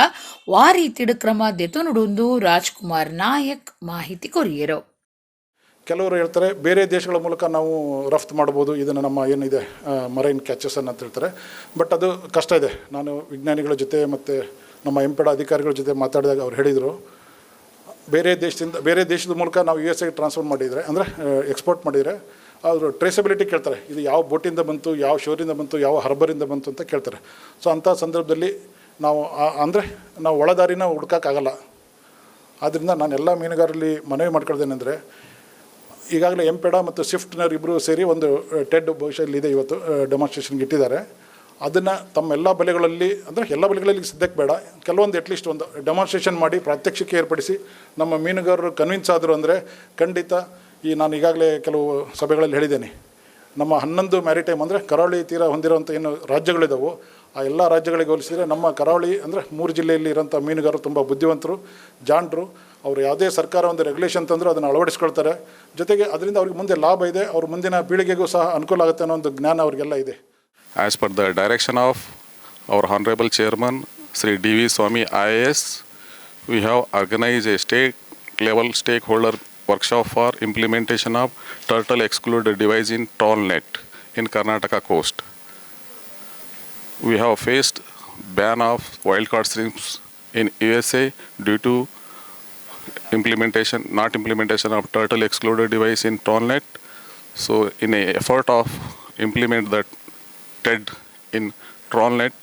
ವಾ ರೀತಿಡು ಕ್ರಮ ದೆತೊನುಡುಂದು ರಾಜ್ಕುಮಾರ್ ನಾಯಕ್ ಮಾಹಿತಿ ಕೊರಿಯರು. ಕೆಲವರು ಹೇಳ್ತಾರೆ ಬೇರೆ ದೇಶಗಳ ಮೂಲಕ ನಾವು ರಫ್ತು ಮಾಡ್ಬೋದು, ಇದನ್ನು ನಮ್ಮ ಏನಿದೆ ಮರೈನ್ ಕ್ಯಾಚಸನ್ನು ಅಂತ ಹೇಳ್ತಾರೆ. ಬಟ್ ಅದು ಕಷ್ಟ ಇದೆ. ನಾನು ವಿಜ್ಞಾನಿಗಳ ಜೊತೆ ಮತ್ತು ನಮ್ಮ ಎಂಪೆಡ ಅಧಿಕಾರಿಗಳ ಜೊತೆ ಮಾತಾಡಿದಾಗ ಅವ್ರು ಹೇಳಿದರು, ಬೇರೆ ದೇಶದ ಮೂಲಕ ನಾವು USA ಟ್ರಾನ್ಸ್ಫರ್ ಮಾಡಿದರೆ, ಅಂದರೆ ಎಕ್ಸ್ಪೋರ್ಟ್ ಮಾಡಿದರೆ ಅವರು ಟ್ರೇಸಬಿಲಿಟಿ ಕೇಳ್ತಾರೆ. ಇದು ಯಾವ ಬೋಟಿಂದ ಬಂತು, ಯಾವ ಶೋರಿಂದ ಬಂತು, ಯಾವ ಹರ್ಬರಿಂದ ಬಂತು ಅಂತ ಕೇಳ್ತಾರೆ. ಸೊ ಅಂಥ ಸಂದರ್ಭದಲ್ಲಿ ನಾವು ನಾವು ಒಳದಾರಿನ ಹುಡ್ಕೋಕ್ಕಾಗಲ್ಲ. ಆದ್ದರಿಂದ ನಾನು ಎಲ್ಲ ಮೀನುಗಾರರಲ್ಲಿ ಮನವಿ ಮಾಡ್ಕೊಳ್ತೇನೆಂದರೆ, ಈಗಾಗಲೇ ಎಂಪೆಡ ಮತ್ತು ಸ್ವಿಫ್ಟ್ನರ್ ಇಬ್ಬರು ಸೇರಿ ಒಂದು ಟೆಡ್ ಬಹುಶಃ ಇಲ್ಲಿದೆ, ಇವತ್ತು ಡೆಮಾನ್ಸ್ಟ್ರೇಷನ್ಗೆ ಇಟ್ಟಿದ್ದಾರೆ. ಅದನ್ನು ತಮ್ಮ ಎಲ್ಲ ಬಲೆಗಳಲ್ಲಿ, ಅಂದರೆ ಎಲ್ಲ ಬಲೆಗಳಲ್ಲಿ ಸದ್ಯಕ್ಕೆ ಬೇಡ, ಕೆಲವೊಂದು ಅಟ್ಲೀಸ್ಟ್ ಒಂದು ಡೆಮಾನ್ಸ್ಟ್ರೇಷನ್ ಮಾಡಿ ಪ್ರಾತ್ಯಕ್ಷಿಕೆ ಏರ್ಪಡಿಸಿ ನಮ್ಮ ಮೀನುಗಾರರು ಕನ್ವಿನ್ಸ್ ಆದರು ಅಂದರೆ ಖಂಡಿತ ನಾನು ಈಗಾಗಲೇ ಕೆಲವು ಸಭೆಗಳಲ್ಲಿ ಹೇಳಿದ್ದೇನೆ, ನಮ್ಮ 11 ಮ್ಯಾರಿಟೈಮ್ ಅಂದರೆ ಕರಾವಳಿ ತೀರ ಹೊಂದಿರುವಂಥ ಏನು ರಾಜ್ಯಗಳಿದ್ದಾವೆ, ಆ ಎಲ್ಲ ರಾಜ್ಯಗಳಿಗೆ ಹೋಲಿಸಿದರೆ ನಮ್ಮ ಕರಾವಳಿ ಅಂದರೆ 3 ಜಿಲ್ಲೆಯಲ್ಲಿ ಇರೋಂಥ ಮೀನುಗಾರರು ತುಂಬ ಬುದ್ಧಿವಂತರು, ಜಾಣರು. ಅವರು ಯಾವುದೇ ಸರ್ಕಾರ ಒಂದು ರೆಗ್ಯುಲೇಷನ್ ತಂದರೂ ಅದನ್ನು ಅಳವಡಿಸ್ಕೊಳ್ತಾರೆ. ಜೊತೆಗೆ ಅದರಿಂದ ಅವ್ರಿಗೆ ಮುಂದೆ ಲಾಭ ಇದೆ, ಅವ್ರ ಮುಂದಿನ ಪೀಳಿಗೆಗೂ ಸಹ ಅನುಕೂಲ ಆಗುತ್ತೆ ಅನ್ನೋ ಒಂದು ಜ್ಞಾನ ಅವ್ರಿಗೆಲ್ಲ ಇದೆ. As per the direction of our Honorable Chairman, Sri D.V. Swami IAS, we have organized a state-level stakeholder workshop for implementation of turtle excluded device in trawl net in Karnataka coast. We have faced ban of wild-caught shrimps in USA due to not implementation of turtle excluded device in trawl net. So in an effort of implement that TED in trawl net,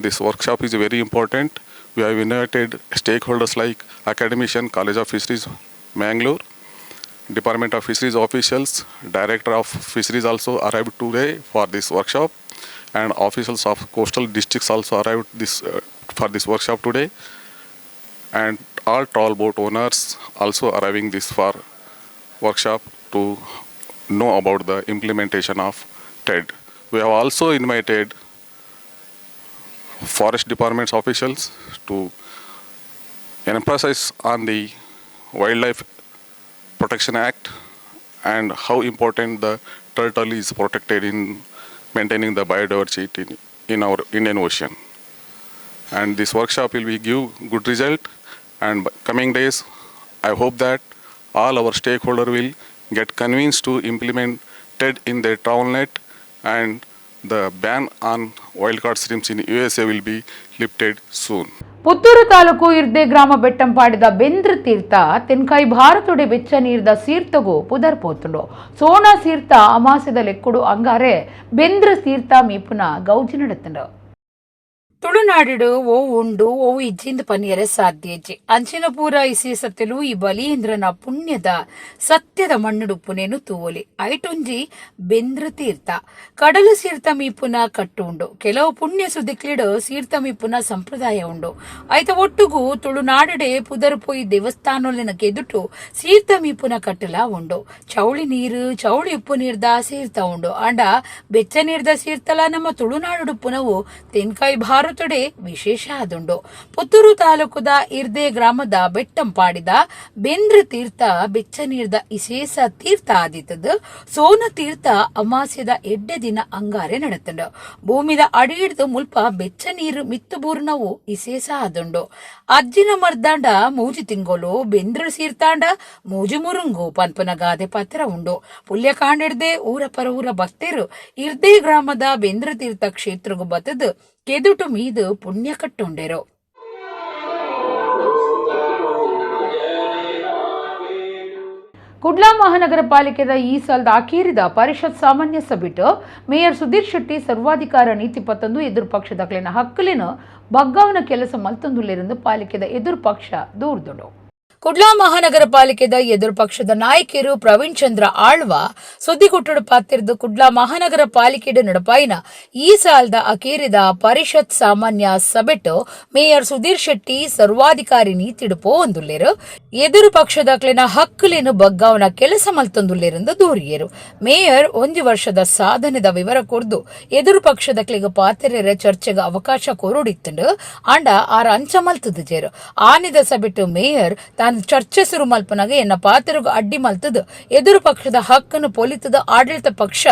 this workshop is very important. We have invited stakeholders like academician, College of Fisheries, Mangalore, Department of Fisheries officials, Director of Fisheries also arrived today for this workshop, and officials of coastal districts also arrived for this workshop today, and all trawl boat owners also arriving this for workshop to know about the implementation of TED. We have also invited forest department's officials to emphasize on the Wildlife Protection Act and how important the turtle is protected in maintaining the biodiversity in our Indian Ocean. And this workshop will give good result, and coming days I hope that all our stakeholders will get convinced to implement TED in their trawl net, and the ban on wild-caught shrimps in USA will be lifted soon. Puttur taluk ಇರ್ದೆ ಗ್ರಾಮ ಬೆಟ್ಟಂಪಾಡಿದ ಬೆಂದ್ರ ತೀರ್ಥ ತೆನ್ಕಾಯಿ ಭಾರತೊಡೆ ಬೆಚ್ಚ ನೀರ್ದ ಸೀರ್ತಗು ಪುದರ್ ಪೋತುಂಡು ಸೋಣ ಸೀರ್ಥ ಅಮಾಸದ ಲೆಕ್ಕುಡು ಅಂಗಾರೆ ಬೆಂದ್ರ ತೀರ್ಥ ಮೀಪುನ ಗೌಜಿ ನಡತುಂಡು ತುಳುನಾಡಿಡು ಓ ಉಂಡು ಓ ಇಜ್ಜಿಂದ ಪನಿಯರೆ ಸಾಧ್ಯಜಿ ಅಂಚಿನ ಪೂರ EC ಸತ್ಯಲು ಈ ಬಲೀಂದ್ರನ ಪುಣ್ಯದ ಸತ್ಯದ ಮಣ್ಣುಡುಪ್ಪುನೇನು ತೂವಲಿ ಐಟುಂಜಿ ಬೆಂದ್ರ ತೀರ್ಥ ಕಡಲು ಸೀರ್ಥ ಮೀಪುನ ಕಟ್ಟು ಉಂಡು ಕೆಲವು ಪುಣ್ಯ ಸುದಿಕ್ಲಿಡು ಸೀರ್ಥ ಮೀಪುನ ಸಂಪ್ರದಾಯ ಉಂಡು ಐತ ಒಟ್ಟುಗು ತುಳುನಾಡಿಡೆ ಪುದರ್ ಪೋಯಿ ದೇವಸ್ಥಾನಲಿನ ಕೆದುಟು ಸೀರ್ಥ ಮೀಪುನ ಕಟ್ಟಲ ಉಂಡು ಚೌಳಿ ನೀರು ಚೌಳಿ ಉಪ್ಪು ನೀರ್ದ ಸೀರ್ಥ ಉಂಡು ಅಂಡ ಬೆಚ್ಚ ನೀರ್ದ ಸೀರ್ತಲ ನಮ್ಮ ತುಳುನಾಡುಡುಪ್ಪುನವು ತೆನ್ಕಾಯಿ ಭಾರತ ವಿಶೇಷ ಆದುಂಡು ಪುತ್ತೂರು ತಾಲೂಕುದ ಇರ್ದೆ ಗ್ರಾಮದ ಬೆಟ್ಟಂಪಾಡಿದ ಬೆಂದ್ರ ತೀರ್ಥ ಬೆಚ್ಚ ನೀರ್ದ ವಿಶೇಷ ತೀರ್ಥ ಆದಿತ್ತದ ಸೋನ ತೀರ್ಥ ಅಮಾಸ್ಯದ ಎಡ್ಡೆ ದಿನ ಅಂಗಾರೆ ನಡತುಂಡು ಭೂಮಿದ ಅಡಿ ಹಿಡ್ದು ಮುಲ್ಪ ಬೆಚ್ಚ ನೀರು ಮಿತ್ತು ಬೂರ್ನವು ವಿಶೇಷ ಆದುಂಡು ಅಜ್ಜಿನ ಮರ್ದಾಂಡ ಮೂಜಿ ತಿಂಗೋಲು ಬೆಂದ್ರ ಸೀರ್ತಾಂಡ ಮೂಜಿ ಮುರುಂಗು ಪನ್ಪನ ಗಾದೆ ಪತ್ರ ಉಂಡು ಪುಲ್ಯ ಕಾಂಡಿಡ್ದೆ ಊರ ಪರ ಊರ ಭಕ್ತರು ಇರ್ದೆ ಗ್ರಾಮದ ಬೆಂದ್ರ ತೀರ್ಥ ಕ್ಷೇತ್ರಗೂ ಬತ್ತದ ಕೆದುಟು ಮೀದು ಪುಣ್ಯ ಕಟ್ಟುಂಡೆರು ಕುಡ್ಲಾ ಮಹಾನಗರ ಪಾಲಿಕೆದ ಈ ಸಾಲದ ಅಖೀರಿದ ಪರಿಷತ್ ಸಾಮಾನ್ಯ ಸಭೆಟು ಮೇಯರ್ ಸುಧೀರ್ ಶೆಟ್ಟಿ ಸರ್ವಾಧಿಕಾರ ನೀತಿ ಪತ್ತೊಂದು ಎದುರು ಪಕ್ಷದ ಹಕ್ಕಲಿನ ಬಗ್ಗಾವನ ಕೆಲಸ ಮಲ್ತೊಂದುಲ್ಲಿருந்து ಪಾಲಿಕೆದ ಎದುರು ಪಕ್ಷ ದೂರ್ದುಂಡು ಕುಡ್ಲಾ ಮಹಾನಗರ ಪಾಲಿಕೆದ ಎದುರು ಪಕ್ಷದ ನಾಯಕರು ಪ್ರವೀಣ್ ಚಂದ್ರ ಆಳ್ವ ಸುದ್ದಿಗುಟ್ಟುಡು ಪಾತಿರ್ದು ಕುಡ್ಲಾ ಮಹಾನಗರ ಪಾಲಿಕೆಡ ನಡಪಾಯಿನ ಈ ಸಾಲದ ಅಖೀರಿದ ಪರಿಷತ್ ಸಾಮಾನ್ಯ ಸಭೆಟು ಮೇಯರ್ ಸುಧೀರ್ ಶೆಟ್ಟಿ ಸರ್ವಾಧಿಕಾರಿ ನೀತಿಡು ಪೋವಂದುಲ್ಲೇರು ಎದುರು ಪಕ್ಷದ ಹಕ್ಕಲಿನ ಬಗ್ಗಾವನ ಕೆಲಸ ಮಲ್ತೊಂದುಲ್ಲಿருந்து ದೂರಿಯರು ಮೇಯರ್ 1 ವರ್ಷದ ಸಾಧನೆದ ವಿವರ ಕೊರ್ದು ಎದುರು ಪಕ್ಷದ ಪಾತಿರ್ಯರ ಚರ್ಚೆಗೆ ಅವಕಾಶ ಕೊರುಡಿತ್ತಂಡು ಅಂಡ ಆರ ಅಂಚ ಮಲ್ತುದು ಆನಿದ ಸಭೆಟು ಮೇಯರ್ ತಾನು ಚರ್ಚೆ ಶುರು ಮಲ್ಪನಾಗ ಎನ್ನ ಪಾತ್ರಗ ಅಡ್ಡಿ ಮಲ್ತದ ಎದುರು ಪಕ್ಷದ ಹಕ್ಕನ್ನು ಪೊಲಿತದ ಆಡಳಿತ ಪಕ್ಷ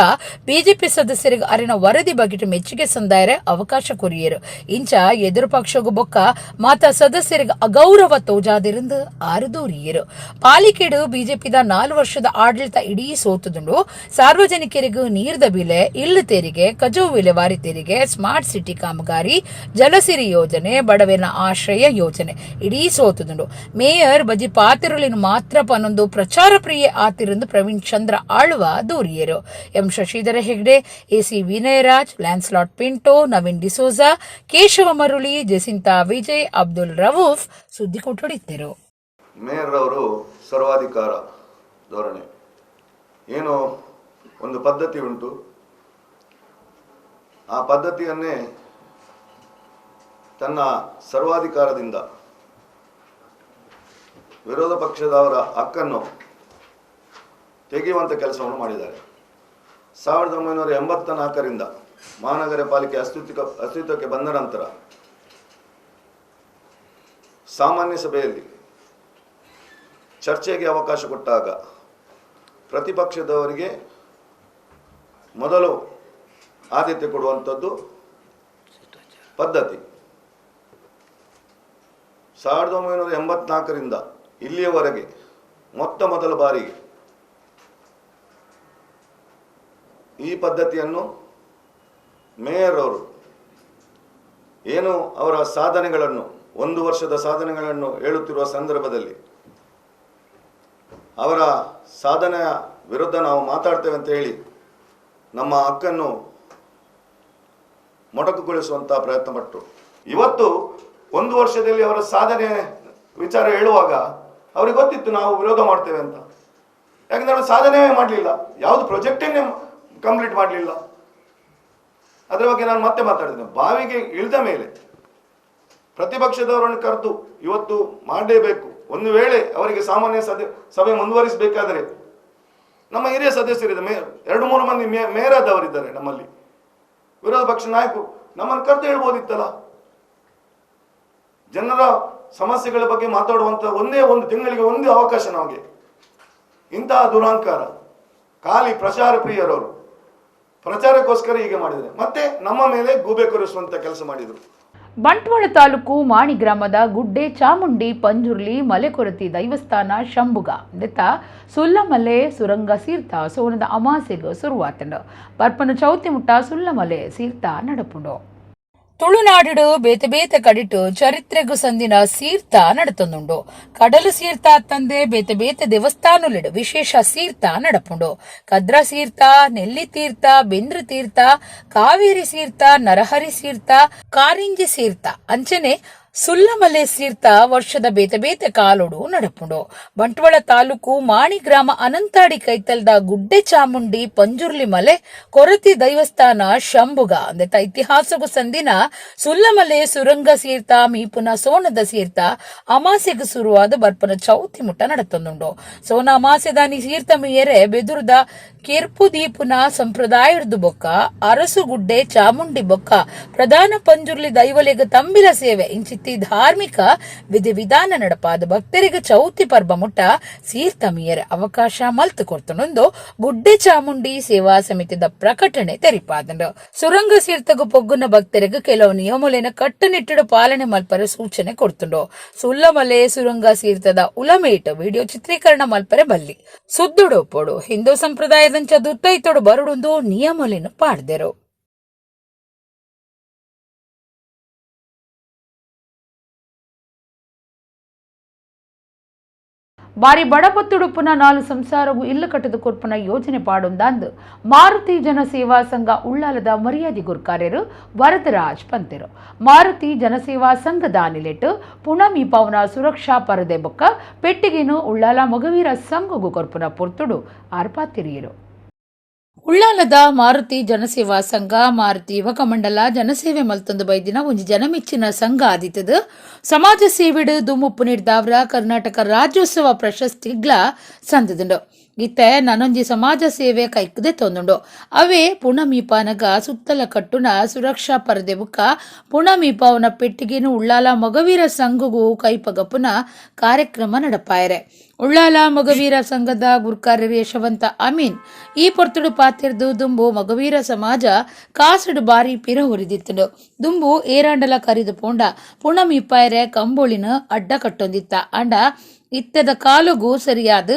ಬಿಜೆಪಿ ಸದಸ್ಯರಿಗೆ ಅರಿನ ವರದಿ ಬಗೆಟ್ ಮೆಚ್ಚುಗೆ ಸಂದಾಯರೆ ಅವಕಾಶ ಕೊರಿಯರು ಇಂಚ ಎದುರು ಪಕ್ಷಗೂ ಬೊಕ್ಕ ಮಾತ ಸದಸ್ಯರಿಗೆ ಅಗೌರವ ತೋಜಾದಿರಿಂದ ಆರುದೂರಿಯರು ಪಾಲಿಕೆಡು ಬಿಜೆಪಿದ 4 ವರ್ಷದ ಆಡಳಿತ ಇಡೀ ಸೋತುದುಂಡು ಸಾರ್ವಜನಿಕರಿಗೂ ನೀರ್ದ ಬಿಲೆ ಇಲ್ಲು ತೆರಿಗೆ ಕಜವು ವಿಲೇವಾರಿ ತೆರಿಗೆ ಸ್ಮಾರ್ಟ್ ಸಿಟಿ ಕಾಮಗಾರಿ ಜಲಸಿರಿ ಯೋಜನೆ ಬಡವನ ಆಶ್ರಯ ಯೋಜನೆ ಇಡೀ ಸೋತುದುಂಡು ಮೇಯರ್ ಬಜಿ ಪಾತಿರುಲಿನ ಮಾತ್ರ ಪನ್ನೊಂದು ಪ್ರಚಾರ ಪ್ರಿಯೆ ಆತಿರಂದು ಪ್ರವೀಣ್ ಚಂದ್ರ ಆಳ್ವ ದೂರಿಯರು M Shashidhara Hegde AC Vinayraj Lancelot Pinto Naveen D'Souza Keshava Maruli Jacintha Vijay Abdul Rauf ಸುದ್ದಿ ಕೊಟ್ಟೊಡಿದ್ದರು ಮೇಯರ್ ಅವರು ಸರ್ವಾಧಿಕಾರ ಧೋರಣೆ ಏನು ಒಂದು ಪದ್ಧತಿ ಉಂಟು ಆ ಪದ್ಧತಿಯನ್ನೇ ತನ್ನ ಸರ್ವಾಧಿಕಾರದಿಂದ ವಿರೋಧ ಪಕ್ಷದವರ ಹಕ್ಕನ್ನು ತೆಗೆಯುವಂಥ ಕೆಲಸವನ್ನು ಮಾಡಿದ್ದಾರೆ 1984ರಿಂದ ಮಹಾನಗರ ಪಾಲಿಕೆ ಅಸ್ತಿತ್ವಕ್ಕೆ ಬಂದ ನಂತರ ಸಾಮಾನ್ಯ ಸಭೆಯಲ್ಲಿ ಚರ್ಚೆಗೆ ಅವಕಾಶ ಕೊಟ್ಟಾಗ ಪ್ರತಿಪಕ್ಷದವರಿಗೆ ಮೊದಲು ಆದ್ಯತೆ ಕೊಡುವಂಥದ್ದು ಪದ್ಧತಿ 1984ರಿಂದ ಇಲ್ಲಿಯವರೆಗೆ ಮೊದಲ ಬಾರಿಗೆ ಈ ಪದ್ಧತಿಯನ್ನು ಮೇಯರ್ ಅವರು ಏನು ಅವರ ಸಾಧನೆಗಳನ್ನು 1 ವರ್ಷದ ಸಾಧನೆಗಳನ್ನು ಹೇಳುತ್ತಿರುವ ಸಂದರ್ಭದಲ್ಲಿ ಅವರ ಸಾಧನೆಯ ವಿರುದ್ಧ ನಾವು ಮಾತಾಡ್ತೇವೆ ಅಂತ ಹೇಳಿ ನಮ್ಮ ಹಕ್ಕನ್ನು ಮೊಟಕುಗೊಳಿಸುವಂಥ ಪ್ರಯತ್ನ ಪಟ್ಟರು. ಇವತ್ತು 1 ವರ್ಷದಲ್ಲಿ ಅವರ ಸಾಧನೆ ವಿಚಾರ ಹೇಳುವಾಗ ಅವ್ರಿಗೆ ಗೊತ್ತಿತ್ತು ನಾವು ವಿರೋಧ ಮಾಡ್ತೇವೆ ಅಂತ. ಯಾಕಂದ್ರೆ ಅವರು ಸಾಧನೆ ಮಾಡಲಿಲ್ಲ, ಯಾವುದು ಪ್ರಾಜೆಕ್ಟನ್ನೇ ಕಂಪ್ಲೀಟ್ ಮಾಡಲಿಲ್ಲ. ಅದರ ಬಗ್ಗೆ ನಾನು ಮತ್ತೆ ಮಾತಾಡಿದ್ದೇನೆ. ಬಾವಿಗೆ ಇಳಿದ ಮೇಲೆ ಪ್ರತಿಪಕ್ಷದವರನ್ನು ಕರೆದು ಇವತ್ತು ಮಾಡಲೇಬೇಕು. ಒಂದು ವೇಳೆ ಅವರಿಗೆ ಸಾಮಾನ್ಯ ಸಭೆ ಮುಂದುವರಿಸಬೇಕಾದರೆ ನಮ್ಮ ಹಿರಿಯ ಸದಸ್ಯರಿದ್ದಾರೆ, 2-3 ಮಂದಿ ಮೇಯರ್ ಆದವರಿದ್ದಾರೆ ನಮ್ಮಲ್ಲಿ. ವಿರೋಧ ಪಕ್ಷ ನಾಯಕರು ನಮ್ಮನ್ನು ಕರೆದು ಹೇಳ್ಬೋದಿತ್ತಲ್ಲ. ಜನರ ಸಮಸ್ಯೆಗಳ ಬಗ್ಗೆ ಮಾತಾಡುವಂಥ ಒಂದೇ ಒಂದು ತಿಂಗಳಿಗೆ ಒಂದೇ ಅವಕಾಶ ನಮಗೆ. ಇಂತಹ ದುರಹಂಕಾರ, ಖಾಲಿ ಪ್ರಚಾರ ಪ್ರಿಯರವರು ಪ್ರಚಾರಕ್ಕೋಸ್ಕರ ಹೀಗೆ ಮಾಡಿದರೆ ಮತ್ತೆ ನಮ್ಮ ಮೇಲೆ ಗೂಬೆ ಕೊರಿಸುವಂಥ ಕೆಲಸ ಮಾಡಿದರು. ಬಂಟ್ವಾಳ ತಾಲೂಕು ಮಾಣಿ ಗ್ರಾಮದ ಗುಡ್ಡೆ ಚಾಮುಂಡಿ ಪಂಜುರ್ಲಿ ಮಲೆಕೊರತಿ ದೈವಸ್ಥಾನ ಶಂಭುಗ ನೆತ್ತ ಸುಲ್ಲಮಲೆ ಸುರಂಗ ಸೀರ್ಥ ಸೋನದ ಅಮಾಸೆಗೆ ಶುರುವಾತಂಡು ಪರ್ಪನ ಚೌತಿ ಮುಟ್ಟ ಸುಲ್ಲಮಲೆ ಸೀರ್ಥ ನಡಪುಂಡು. ತುಳುನಾಡು ಬೇತೆ ಬೇತೆ ಕಡಿಟು ಚರಿತ್ರೆಗೂ ಸಂದಿನ ಸೀರ್ಥ ನಡತೊಂದುಂಡು. ಕಡಲು ಸೀರ್ಥ ತಂದೆ ಬೇತೆ ಬೇತೆ ದೇವಸ್ಥಾನಲಿಡು ವಿಶೇಷ ಸೀರ್ಥ ನಡಪುಂಡು. ಕದ್ರ ಸೀರ್ಥ, ನೆಲ್ಲಿ ತೀರ್ಥ, ಬೆಂದ್ರ ತೀರ್ಥ, ಕಾವೇರಿ ಸೀರ್ಥ, ನರಹರಿ ಸೀರ್ಥ, ಕಾರಿಂಜಿ ಸೀರ್ಥ ಅಂಚನೆ ಸುಲ್ಲಮಲೆ ಸೀರ್ಥ ವರ್ಷದ ಬೇತೆ ಬೇತೆ ಕಾಲೋಡು ನಡಪುಂಡು. ಬಂಟ್ವಾಳ ತಾಲೂಕು ಮಾಣಿ ಗ್ರಾಮ ಅನಂತಾಡಿ ಕೈತಲ್ದ ಗುಡ್ಡೆ ಚಾಮುಂಡಿ ಪಂಜುರ್ಲಿ ಮಲೆ ಕೊರತಿ ದೈವಸ್ಥಾನ ಶಂಭುಗ ಅಂದೆತ ಇತಿಹಾಸಗೂ ಸಂದಿನ ಸುಲ್ಲಮಲೆ ಸುರಂಗ ಸೀರ್ಥ ಮೀಪುನ ಸೋನದ ಸೀರ್ಥ ಅಮಾಸೆಗೆ ಶುರುವಾದ ಬರ್ಪನ ಚೌತಿ ಮುಟ್ಟ ನಡತೊಂದುಂಡು. ಸೋನ ಅಮಾಸೆದಾನಿ ಸೀರ್ಥ ಮೀಯರೆ ಬೆದುರ್ದ ಕೆರ್ಪು ದೀಪುನ ಸಂಪ್ರದಾಯದ ಬೊಕ್ಕ ಅರಸು ಗುಡ್ಡೆ ಚಾಮುಂಡಿ ಬೊಕ್ಕ ಪ್ರಧಾನ ಪಂಜುರ್ಲಿ ದೈವಲೆಗ ತಂಬಿಲ ಸೇವೆ ಇಂಚಿತ್ತಿ ಧಾರ್ಮಿಕ ವಿಧಿ ವಿಧಾನ ನಡಪಾದ ಭಕ್ತರಿಗೆ ಚೌತಿ ಪರ್ಬ ಮುಟ್ಟ ಸೀರ್ಥ ಮೀಯರೆ ಅವಕಾಶ ಮಲ್ತು ಕೊಡ್ತನೊಂದು ಗುಡ್ಡೆ ಚಾಮುಂಡಿ ಸೇವಾ ಸಮಿತಿದ ಪ್ರಕಟಣೆ ತೆರಿಪಾದಂಡು. ಸುರಂಗ ಸೀರ್ಥಗೂ ಪೊಗ್ಗುನ ಭಕ್ತರಿಗೆ ಕೆಲವು ನಿಯಮಲೇನ ಕಟ್ಟುನಿಟ್ಟಿಡು ಪಾಲನೆ ಮಲ್ಪರೆ ಸೂಚನೆ ಕೊಡ್ತುಂಡು. ಸುಲ್ಲಮಲೆ ಸುರಂಗ ಸೀರ್ಥದ ಉಲಮೇಟ್ ವಿಡಿಯೋ ಚಿತ್ರೀಕರಣ ಮಲ್ಪರೆ ಬಲ್ಲಿ ಸುದ್ದುಡೋಪೋಡು ಹಿಂದೂ ಸಂಪ್ರದಾಯದಂಚ ದುತ್ತೈತೋಡು ಬರುಡೊಂದು ನಿಯಮಲೇನು ಪಾಡ್ದೆರು. ಬಾರಿ ಬಡಪತ್ತುಡುಪುನ 4 ಸಂಸಾರಗೂ ಇಲ್ಲು ಕಟ್ಟದ ಕೊರ್ಪುನ ಯೋಜನೆ ಪಾಡೊಂದಾಂದು ಮಾರುತಿ ಜನಸೇವಾ ಸಂಘ ಉಳ್ಳಾಲದ ಮರ್ಯಾದಿ ಗುರ್ಕಾರ್ಯರು ವರದರಾಜ್ ಪಂತೆರು. ಮಾರುತಿ ಜನಸೇವಾ ಸಂಘದ ಅನಿಲೆಟ್ಟು ಪುಣಮಿ ಪವನ ಸುರಕ್ಷಾ ಪರದೆ ಬೊಕ್ಕ ಪೆಟ್ಟಿಗೆನು ಉಳ್ಳಾಲ ಮಗವೀರ ಸಂಘಗೂ ಕೊರ್ಪುನ ಪೊರ್ತುಡು ಆರ್ಪಾತಿರಿಯರು. ಉಳ್ಳಾಲದ ಮಾರುತಿ ಜನಸೇವಾ ಸಂಘ ಮಾರುತಿ ಯುವಕ ಮಂಡಲ ಜನಸೇವೆ ಮಲ್ತೊಂದು ಬೈದಿನ ಒಂಜಿ ಜನಮೆಚ್ಚಿನ ಸಂಘ ಆದಿತ್ತದು ಸಮಾಜ ಸೇವೆಡು ದುಮ್ಮುಪ್ಪು ನೀಡಿದವರ ಕರ್ನಾಟಕ ರಾಜ್ಯೋತ್ಸವ ಪ್ರಶಸ್ತಿಗ್ಲ ಸಂದದುಂಡು. ಇತ್ತೆ ನಾನೊಂಜಿ ಸಮಾಜ ಸೇವೆ ಕೈಕದೆ ತೊಂದುಂಡು. ಅವೇ ಪುಣಮೀಪಾನಗ ಸುತ್ತಲ ಕಟ್ಟುನ ಸುರಕ್ಷಾ ಪರದೆ ಬುಕ್ಕ ಪುಣಮೀಪಾವನ ಪೆಟ್ಟಿಗೆನು ಉಳ್ಳಾಲ ಮಗವೀರ ಸಂಘಗೂ ಕೈಪಗಪ್ಪುನ ಕಾರ್ಯಕ್ರಮ ನಡಪಾಯರೆ. ಉಳ್ಳಾಲ ಮಗವೀರ ಸಂಘದ ಗುರ್ಕಾರ್ಯರು ಯಶವಂತ ಅಮೀನ್ ಈ ಪೊರ್ತುಡು ಪಾತಿರ್ದು ದುಂಬು ಮಗವೀರ ಸಮಾಜ ಕಾಸುಡು ಬಾರಿ ಪಿರ ಹೊರಿದಿತ್ತುಂಡು. ದುಂಬು ಏರಾಂಡಲ ಕರಿದು ಪೋಂಡ ಪುಣಮೀಪಾಯರೆ ಕಂಬೋಳಿನ ಅಡ್ಡ ಕಟ್ಟೊಂದಿತ್ತ ಅಂಡ ಇತ್ತದ ಕಾಲುಗೂ ಸರಿಯಾದ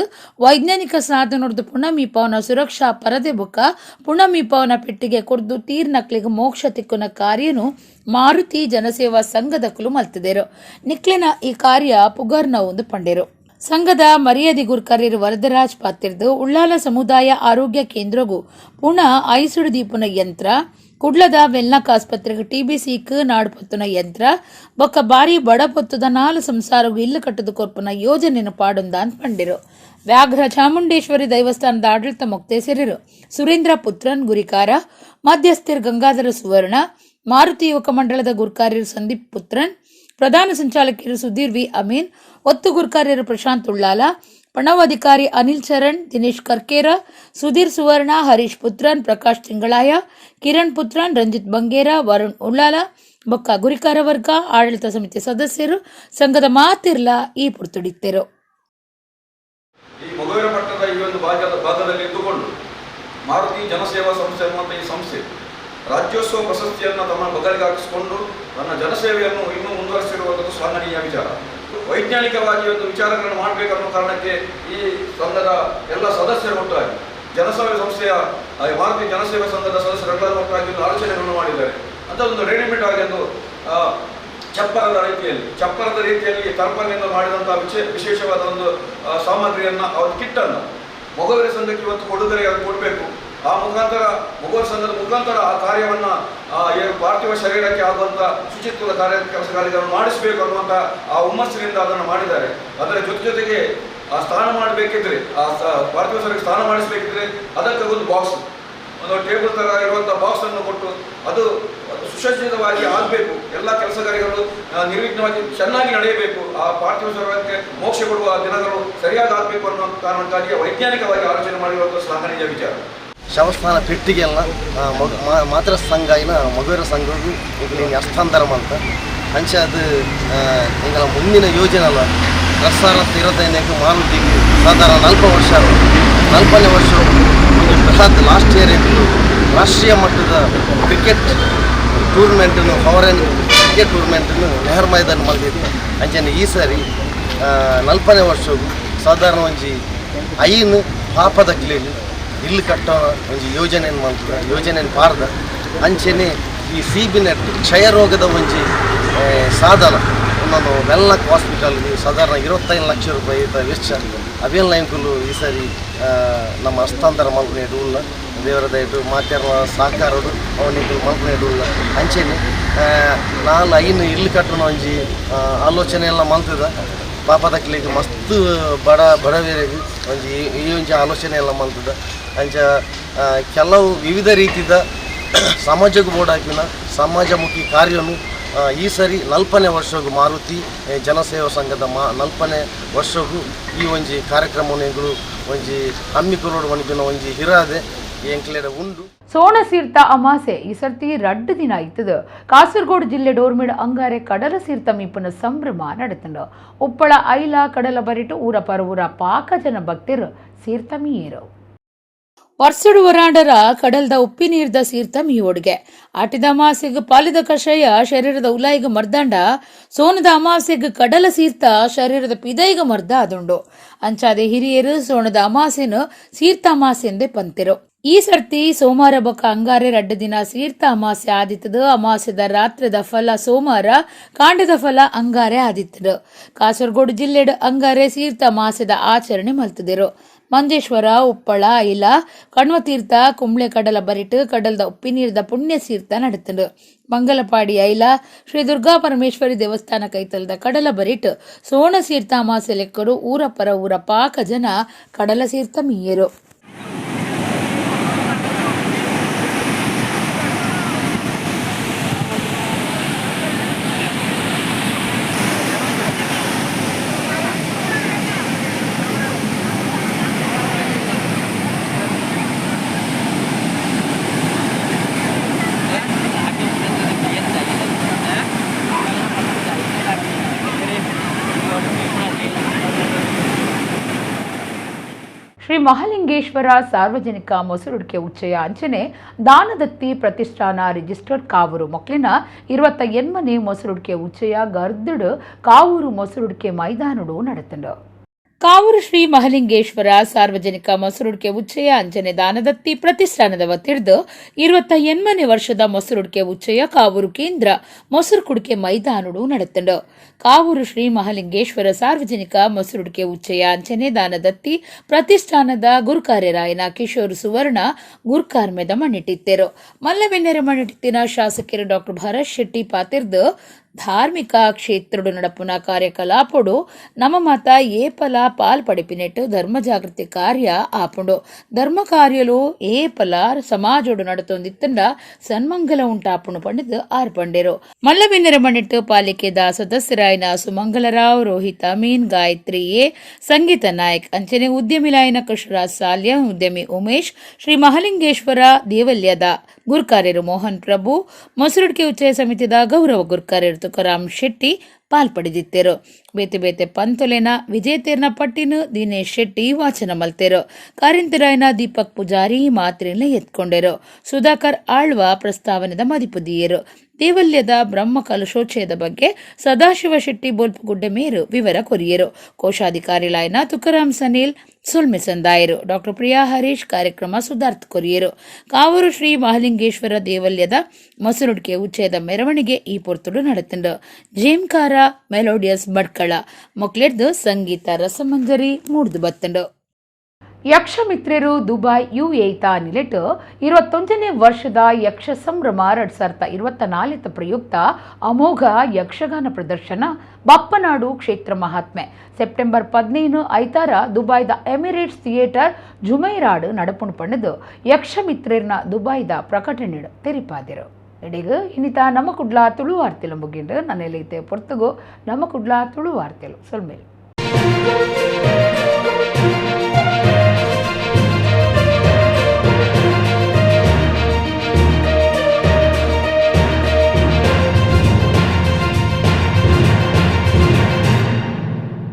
ವೈಜ್ಞಾನಿಕ ಸಾಧನೊಡ್ದು ಪುಣಮೀಪವನ ಸುರಕ್ಷಾ ಪರದೆ ಬುಕ್ಕ ಪುಣಮೀಪವನ ಪೆಟ್ಟಿಗೆ ಕೊಡ್ದು ತೀರ್ನಕ್ಲಿಗೆ ಮೋಕ್ಷ ತಿಕ್ಕುನ ಕಾರ್ಯನು ಮಾರುತಿ ಜನಸೇವಾ ಸಂಘದಕ್ಕಲು ಮಲ್ತಿದೇರು. ನಿಕ್ಲಿನ ಈ ಕಾರ್ಯ ಪುಗರ್ನ ಒಂದು ಪಂಡೇರು. ಸಂಘದ ಮರ್ಯಾದಿ ಗುರ್ಕಾರ್ಯರು ವರದರಾಜ್ ಪಾತಿರ್ದು ಉಳ್ಳಾಲ ಸಮುದಾಯ ಆರೋಗ್ಯ ಕೇಂದ್ರಗೂ ಪುಣ ಐಸುಡು ದೀಪುನ ಯಂತ್ರ ಕುಡ್ಲದ ವೆಲ್ನಕ್ ಆಸ್ಪತ್ರೆಗೆ TBCಕ್ ನಾಡ್ಪೊತ್ತುನ ಯಂತ್ರ ಬೊಕ್ಕ ಬಾರಿ ಬಡಪೊತ್ತುದ 4 ಸಂಸಾರಗೂ ಇಲ್ಲು ಕಟ್ಟದ ಕೊರ್ಪುನ ಯೋಜನೆಯನ್ನು ಪಾಡೊಂದ ಅಂತ ಪಂಡಿರು. ವ್ಯಾಘ್ರ ಚಾಮುಂಡೇಶ್ವರಿ ದೈವಸ್ಥಾನದ ಆಡಳಿತ ಮೊಕ್ತೇಸರರು ಸುರೇಂದ್ರ ಪುತ್ರನ್ ಗುರಿಕಾರ, ಮಧ್ಯಸ್ಥರು ಗಂಗಾಧರ ಸುವರ್ಣ, ಮಾರುತಿ ಯುವಕ ಮಂಡಳದ ಗುರ್ಕಾರ್ಯರು ಸಂದೀಪ್ ಪುತ್ರನ್, ಪ್ರಧಾನ ಸಂಚಾಲಕಿಯರು ಸುಧೀರ್ ವಿ ಅಮೀನ್, ಒತ್ತು ಗುರ್ಕಾರ್ಯರು ಪ್ರಶಾಂತ್ ಉಳ್ಳಾಲ, ಪಣವಾಧಿಕಾರಿ ಅನಿಲ್ ಚರಣ್, ದಿನೇಶ್ ಕರ್ಕೇರ, ಸುಧೀರ್ ಸುವರ್ಣ, ಹರೀಶ್ ಪುತ್ರನ್, ಪ್ರಕಾಶ್ ತಿಂಗಳಾಯ, ಕಿರಣ್ ಪುತ್ರನ್, ರಂಜಿತ್ ಬಂಗೇರ, ವರುಣ್ ಉಳ್ಳಾಲ ಬೊಕ್ಕ ಗುರಿಕಾರ ವರ್ಗ ಆಡಳಿತ ಸಮಿತಿ ಸದಸ್ಯರು ಸಂಘದ ಮಾತಿರ್ಲ ಈ ಪುರ್ತುಡಿತ್ತರು. ಈ ಮಗುವಿನ ಪಟ್ಟಣದ ಈ ಒಂದು ಭಾಗದಲ್ಲಿ ಇದ್ದುಕೊಂಡು ಮಾರುತಿ ಜನಸೇವಾ ಸಂಸ್ಥೆ ಅನ್ನುವಂಥ ಈ ಸಂಸ್ಥೆ ರಾಜ್ಯೋತ್ಸವ ಪ್ರಶಸ್ತಿಯನ್ನು ತಮ್ಮ ಬದಲಿಗೆ ಹಾಕಿಸಿಕೊಂಡು ನನ್ನ ಜನಸೇವೆಯನ್ನು ಇನ್ನೂ ಮುಂದುವರಿಸಿರುವಂಥದ್ದು ಶ್ಲಾಘನೀಯ ವಿಚಾರ. ವೈಜ್ಞಾನಿಕವಾಗಿ ಒಂದು ವಿಚಾರಗಳನ್ನು ಮಾಡಬೇಕನ್ನೋ ಕಾರಣಕ್ಕೆ ಈ ಸಂಘದ ಎಲ್ಲ ಸದಸ್ಯರು ಒಟ್ಟಾಗಿ ಜನಸೇವೆ ಸಂಸ್ಥೆಯ ಮಾರುತಿ ಜನಸೇವಾ ಸಂಘದ ಸದಸ್ಯರೆಲ್ಲರೂ ಒಟ್ಟಾಗಿ ಒಂದು ಆಲೋಚನೆಗಳನ್ನು ಮಾಡಿದ್ದಾರೆ. ಅಂಥದ್ದೊಂದು ರೆಡಿಮೇಡ್ ಆಗಿ ಒಂದು ಚಪ್ಪರದ ರೀತಿಯಲ್ಲಿ ತರ್ಪಣೆಯಿಂದ ಮಾಡಿದಂಥ ವಿಶೇಷವಾದ ಒಂದು ಸಾಮಗ್ರಿಯನ್ನು ಅವ್ರ ಕಿಟ್ಟನ್ನು ಮಗುವಿನ ಸಂಘಕ್ಕೆ ಇವತ್ತು ಕೊಡುಗರೆ ಕೊಡಬೇಕು. ಆ ಮುಖಾಂತರ ಮಗುವಿನ ಸಂಘದ ಮುಖಾಂತರ ಆ ಕಾರ್ಯವನ್ನು ಪಾರ್ಥಿವ ಶರೀರಕ್ಕೆ ಆಗುವಂಥ ಶುಚಿತ್ವದ ಕೆಲಸ ಕಾರ್ಯಗಳನ್ನು ಮಾಡಿಸಬೇಕು ಅನ್ನುವಂಥ ಆ ಹುಮ್ಮಸ್ಸಿನಿಂದ ಅದನ್ನು ಮಾಡಿದ್ದಾರೆ. ಅದರ ಜೊತೆಗೆ ಆ ಸ್ನಾನ ಮಾಡಬೇಕಿದ್ರೆ ಆ ಪಾರ್ಥಿವ ಶರೀರಕ್ಕೆ ಸ್ನಾನ ಮಾಡಿಸಬೇಕಿದ್ರೆ ಅದಕ್ಕೆ ಒಂದು ಬಾಕ್ಸ್, ಒಂದು ಟೇಬಲ್ ಥರ ಇರುವಂಥ ಬಾಕ್ಸನ್ನು ಕೊಟ್ಟು ಅದು ಸುಸಜ್ಜಿತವಾಗಿ ಆಗಬೇಕು. ಎಲ್ಲ ಕೆಲಸ ಕಾರ್ಯಗಳು ನಿರ್ವಿಘ್ನವಾಗಿ ಚೆನ್ನಾಗಿ ನಡೆಯಬೇಕು. ಆ ಪಾರ್ಥಿವ ಶರೀರಕ್ಕೆ ಮೋಕ್ಷ ಕೊಡುವ ದಿನಗಳು ಸರಿಯಾಗಿ ಆಗಬೇಕು ಅನ್ನೋ ಕಾರಣಕ್ಕಾಗಿ ವೈಜ್ಞಾನಿಕವಾಗಿ ಆಲೋಚನೆ ಮಾಡಿರುವಂಥ ಶ್ಲಾಘನೀಯ ವಿಚಾರ. ಶವಸ್ಥಾನ ಪೆಟ್ಟಿಗೆಲ್ಲ ಮಾತ್ರ ಸಂಘ ಇನ್ನ ಮಗುವರ ಸಂಘಗೂ ಈಗ ಹಸ್ತಾಂತರ ಅಂತ ಅಂಚೆ ಅದು ಎಂಗಳ ಮುಂದಿನ ಯೋಜನೆ ಅಲ್ಲ 2025 ಮಾರುತಿಗೆ ಸಾಧಾರಣ 40 ವರ್ಷ 40ನೇ ವರ್ಷ ಒಂದು ಬೃಹತ್ ಲಾಸ್ಟ್ ಇಯರ್ ರಾಷ್ಟ್ರೀಯ ಮಟ್ಟದ ಕ್ರಿಕೆಟ್ ಟೂರ್ನಮೆಂಟನ್ನು ಫಾರೆನ್ ಕ್ರಿಕೆಟ್ ಟೂರ್ನಮೆಂಟನ್ನು ನೆಹರು ಮೈದಾನ ಮಲ್ದಿತ್ತು ಅಂಚನೆ ಈ ಸಾರಿ 40ನೇ ವರ್ಷವು ಸಾಧಾರಣ ಒಂಜಿ ಐನು ಪಾಪದ ಕ್ಲೀನ್ ಇಲ್ಲು ಕಟ್ಟೋ ಒಂಜಿ ಯೋಜನೆಯನ್ನು ಮಾಡ್ತದೆ ಯೋಜನೆಯನ್ನು ಪಾರ್ದ ಅಂಚೆನೆ ಈ CB ನೆಟ್ ಕ್ಷಯ ರೋಗದ ಒಂಜಿ ಸಾಧನ ಒಂದೊಂದು ವೆಲ್ಲಕ್ ಹಾಸ್ಪಿಟಲ್ಗೆ ಸಾಧಾರಣ 25 ಲಕ್ಷ ರೂಪಾಯಿ ವೆಚ್ಚ ಅವೆಲ್ಲ ಇಂಕುಲು ಈ ಸಾರಿ ನಮ್ಮ ಹಸ್ತಾಂತರ ಮಲ್ಪನೆ ಇಡುವುಲ್ಲ ದೇವರ ದಯಟು ಮಾತ್ಯಾರ ಸಹಕಾರಡು ಅವನಿಗೆ ಮಲ್ಪನೆ ಇಡುವುಲ್ಲ ಅಂಚೆನೆ ನಾನು ಐನು ಇಲ್ಲು ಕಟ್ಟೋಣ ಒಂಜಿ ಆಲೋಚನೆ ಎಲ್ಲ ಮಲ್ತದ ಪಾಪದಕ್ಲಿಗೆ ಮಸ್ತ್ ಬಡವರಿಗೆ ಒಂಜಿ ಈ ಒಂಜಿ ಆಲೋಚನೆ ಎಲ್ಲ ಮಲ್ತದ ಅಂಚ ಕೆಲವು ವಿವಿಧ ರೀತಿಯ ಸಮಾಜಕ್ಕೆ ಬೋಡಾಕಿನ ಸಮಾಜಮುಖಿ ಕಾರ್ಯನು ಈ ಸರಿ 40ನೇ ವರ್ಷಗೂ ಮಾರುತಿ ಜನಸೇವಾ ಸಂಘದ 40ನೇ ವರ್ಷಗೂ ಈ ಒಂಜಿ ಕಾರ್ಯಕ್ರಮಗಳು ಒಂಜಿ ಹಮ್ಮಿಕೊಳ್ಳೋಡು ಮನಿಪಿನ ಒಂಜಿ ಹಿರಾದೆ ಎಂಕ್ಲೆಡ ಉಂಡು. ಸೋಣಸೀರ್ಥ ಅಮಾಸೆ ಈ ಸರ್ತಿ 2 ದಿನ ಇತ್ತದು. ಕಾಸರಗೋಡು ಜಿಲ್ಲೆ ಡೋರ್ಮಿಡ್ ಅಂಗಾರೆ ಕಡಲ ಸೀರ್ಥ ಮೀಪನ ಸಂಭ್ರಮ ನಡೆತಂಡು. ಉಪ್ಪಳ ಐಲ ಕಡಲ ಬರಿಟು ಊರ ಪರವೂರ ಪಾಕ ಜನ ಭಕ್ತರು ಸೀರ್ಥ ಮೀಯರು. ವರ್ಷಡು ವರಾಂಡರ ಕಡಲ್ದ ಉಪ್ಪಿ ನೀರ್ದ ಸೀರ್ಥ ಮೀಯೋಡ್ಗೆ ಆಟಿದ ಅಮಾಸೆಗ್ ಪಾಲಿದ ಕಷಾಯ ಶರೀರದ ಉಲಾಯಿಗ ಮರ್ದಾಂಡ ಸೋನದ ಅಮಾಸೆಗ್ ಕಡಲ ಸೀರ್ಥ ಶರೀರದ ಪಿದೈಗ ಮರ್ದ ಅದುಂಡು. ಅಂಚಾದೆ ಹಿರಿಯರು ಸೋಣದ ಅಮಾಸೆನು ಸೀರ್ಥ ಅಮಾಸೆ ಎಂದೇ ಪಂತಿರು. ಈ ಸರ್ತಿ ಸೋಮವಾರ ಬೊಕ್ಕ ಅಂಗಾರೆ 2 ದಿನ ಸೀರ್ಥ ಅಮಾಸೆ ಆದಿತ್ತದು. ಅಮಾಸೆದ ರಾತ್ರಿದ ಫಲ ಸೋಮವಾರ, ಕಾಂಡದ ಫಲ ಅಂಗಾರೆ ಆದಿತ್ತದು. ಕಾಸರಗೋಡು ಜಿಲ್ಲೆಡ್ ಅಂಗಾರೆ ಸೀರ್ಥ ಅಮಾಸೆದ ಆಚರಣೆ ಮಲ್ತದಿರು. ಮಂಜೇಶ್ವರ, ಉಪ್ಪಳ, ಐಲ, ಕಣ್ವತೀರ್ಥ, ಕುಂಬ್ಳೆ ಕಡಲ ಬರಿಟು ಕಡಲ್ದ ಉಪ್ಪಿನೀರ್ದ ಪುಣ್ಯ ಸೀರ್ಥ ನಡೆತಂಡು. ಮಂಗಲಪಾಡಿ ಐಲ ಶ್ರೀ ದುರ್ಗಾ ಪರಮೇಶ್ವರಿ ದೇವಸ್ಥಾನ ಕೈತಲ್ದ ಕಡಲ ಬರಿಟು ಸೋಣ ಸೀರ್ಥ ಅಮಾಸೆ ಲೆಕ್ಕರು ಊರ ಪರ ಊರ ಪಾಕ ಜನ ಕಡಲ ಸೀರ್ಥ ಮೀಯರು. ಶ್ರೀ ಮಹಾಲಿಂಗೇಶ್ವರ ಸಾರ್ವಜನಿಕ ಮೊಸರುಡಿಕೆ ಉಚ್ಚಯ ಅಂಚನೆ ದಾನದತ್ತಿ ಪ್ರತಿಷ್ಠಾನ ರಿಜಿಸ್ಟರ್ಡ್ ಕಾವೂರು ಮೊಕ್ಲಿನ 28ನೇ ಮೊಸರುಡಿಕೆ ಉಚ್ಚಯ ಗರ್ದಡು ಕಾವೂರು ಮೊಸರುಡಿಕೆ ಮೈದಾನುಡು ನಡೆತಂಡು. ಕಾವೂರು ಶ್ರೀ ಮಹಾಲಿಂಗೇಶ್ವರ ಸಾರ್ವಜನಿಕ ಮೊಸರುಡಿಕೆ ಉಚ್ಚಯ ಅಂಜನೆ ದಾನದತ್ತಿ ಪ್ರತಿಷ್ಠಾನದ ವತಿರ್ದು 28ನೇ ವರ್ಷದ ಮೊಸರುಡಿಕೆ ಉಚ್ಚಯ ಕಾವೂರು ಕೇಂದ್ರ ಮೊಸರು ಕುಡಿಕೆ ಮೈದಾನುಡು ನಡೆತಂಡು. ಕಾವೂರು ಶ್ರೀ ಮಹಾಲಿಂಗೇಶ್ವರ ಸಾರ್ವಜನಿಕ ಮೊಸರುಡಿಕೆ ಉಚ್ಚಯ ಅಂಚನೆ ದಾನದತ್ತಿ ಪ್ರತಿಷ್ಠಾನದ ಗುರುಕಾರ್ಯರಾಯನ ಕಿಶೋರ್ ಸುವರ್ಣ ಗುರುಕಾರ್ಮೆದ ಮಣ್ಣಿಟ್ಟಿತ್ತೆರು. ಮಲ್ಲವೆನ್ನೆರ ಮಣ್ಣಿಟ್ಟಿನ ಶಾಸಕರು ಡಾಕ್ಟರ್ ಭರತ್ ಶೆಟ್ಟಿ ಪಾತಿರ್ದು ಧಾರ್ಮಿಕ ಕ್ಷೇತ್ರಡು ನಡಪುನ ಕಾರ್ಯಕಲಾಪಡು ನಮ್ಮ ಮತ ಏಪಲ ಪಾಲ್ಪಡಿಪಿನೆಟ್ಟು ಧರ್ಮ ಜಾಗೃತಿ ಕಾರ್ಯ ಆಪುಂಡು. ಧರ್ಮ ಕಾರ್ಯಲು ಏಪಲ ಸಮಾಜೋಡು ನಡತೊಂದಿತ್ತಂಡ ಸನ್ಮಂಗಲ ಉಂಟಾಪುಂಡು ಪಂಡಿತು ಆರ್ಪಂಡೆರು. ಮಲ್ಲವೆನ್ನೆರ ಮಣ್ಣಿಟ್ಟು ಪಾಲಿಕೆದ ಸದಸ್ಯರಾಯನ ಸುಮಂಗಲರಾವ್, ರೋಹಿತ್ ಅಮೀನ್, ಗಾಯತ್ರಿ ಎ, ಸಂಗೀತ ನಾಯಕ್ ಅಂಚನೆ ಉದ್ಯಮಿಲಾಯನ ಕೃಷ್ಣರಾಜ್ ಸಾಲ್ಯ, ಉದ್ಯಮಿ ಉಮೇಶ್, ಶ್ರೀ ಮಹಾಲಿಂಗೇಶ್ವರ ದೇವಲ್ಯದ ಗುರುಕಾರ್ಯರು ಮೋಹನ್ ಪ್ರಭು, ಮೊಸರುಡಿಕೆ ಉಚ್ಚಯ ಸಮಿತಿದ ಗೌರವ ಗುರುಕಾರ್ಯರು ತುಕಾರಾಮ್ ಶೆಟ್ಟಿ ಪಾಲ್ಪಡಿದಿತ್ತೇರು. ಬೇತೆ ಬೇತೆ ಪಂತೊಲೆನ ವಿಜೇತೇರ್ನ ಪಟ್ಟಿನ ದಿನೇಶ್ ಶೆಟ್ಟಿ ವಾಚನ ಮಲ್ತೇರು. ಕಾರಿಂತಿರಾಯನ ದೀಪಕ್ ಪೂಜಾರಿ ಮಾತ್ರೆಲ್ಲ ಎತ್ಕೊಂಡೇರು. ಸುಧಾಕರ್ ಆಳ್ವ ಪ್ರಸ್ತಾವನೆದ ಮದಿಪುದಿಯರು. ದೇವಲ್ಯದ ಬ್ರಹ್ಮ ಕಲಶೋಚ್ಚಯದ ಬಗ್ಗೆ ಸದಾಶಿವ ಶೆಟ್ಟಿ ಬೋಲ್ಪುಗುಡ್ಡೆ ಮೇರು ವಿವರ ಕೊರಿಯರು. ಕೋಶಾಧಿಕಾರಿಲಾಯನ ತುಕಾರಾಮ್ ಸನೀಲ್ ಸುಲ್ಮೆಸಂದಾಯರು. ಡಾಕ್ಟರ್ ಪ್ರಿಯಾ ಹರೀಶ್ ಕಾರ್ಯಕ್ರಮ ಸುಧಾರ್ಥ ಕೊರಿಯರು. ಕಾವೂರು ಶ್ರೀ ಮಹಾಲಿಂಗೇಶ್ವರ ದೇವಲ್ಯದ ಮೊಸರುಡಿಕೆ ಉಚ್ಚಯದ ಮೆರವಣಿಗೆ ಈ ಪೊರ್ತುಡು ನಡೆತಂಡು. ಜೇಮ್ಕಾರ ಮೆಲೋಡಿಯಸ್ ಬಡ್ಕಳ ಮೊಕ್ಲೆಡ್ದು ಸಂಗೀತ ರಸಮಂಜರಿ ಮೂಡ್ದು ಬತ್ತಂಡು. ಯಕ್ಷಮಿತ್ರರು ದುಬೈ UAE ನಿಲೆಟ್ 21ನೇ ವರ್ಷದ ಯಕ್ಷ ಸಂಭ್ರಮ 2024 ಪ್ರಯುಕ್ತ ಅಮೋಘ ಯಕ್ಷಗಾನ ಪ್ರದರ್ಶನ ಬಪ್ಪನಾಡು ಕ್ಷೇತ್ರ ಮಹಾತ್ಮೆ ಸೆಪ್ಟೆಂಬರ್ 15 ಐತಾರ ದುಬೈದ ಎಮಿರೇಟ್ಸ್ ಥಿಯೇಟರ್ ಜುಮೈರಾಡ್ ನಡಪುಣು ಪಣ್ಣದು ಯಕ್ಷಮಿತ್ರರ್ನ ದುಬೈದ ಪ್ರಕಟಣೆ ತೆರಿಪಾದಿರು. ಎಡಿಗ ಇನ್ನಿತ ನಮ್ಮ ಕುಡ್ಲ ತುಳು ವಾರ್ತೆಲು ಮುಗಿಂಡು ನನ್ನೆಲ್ಲೈತೆ ಪೊರ್ತುಗು ನಮ್ಮ ಕುಡ್ಲ ತುಳು ವಾರ್ತೆಲು ಸೊಲ್ಮೇಲು.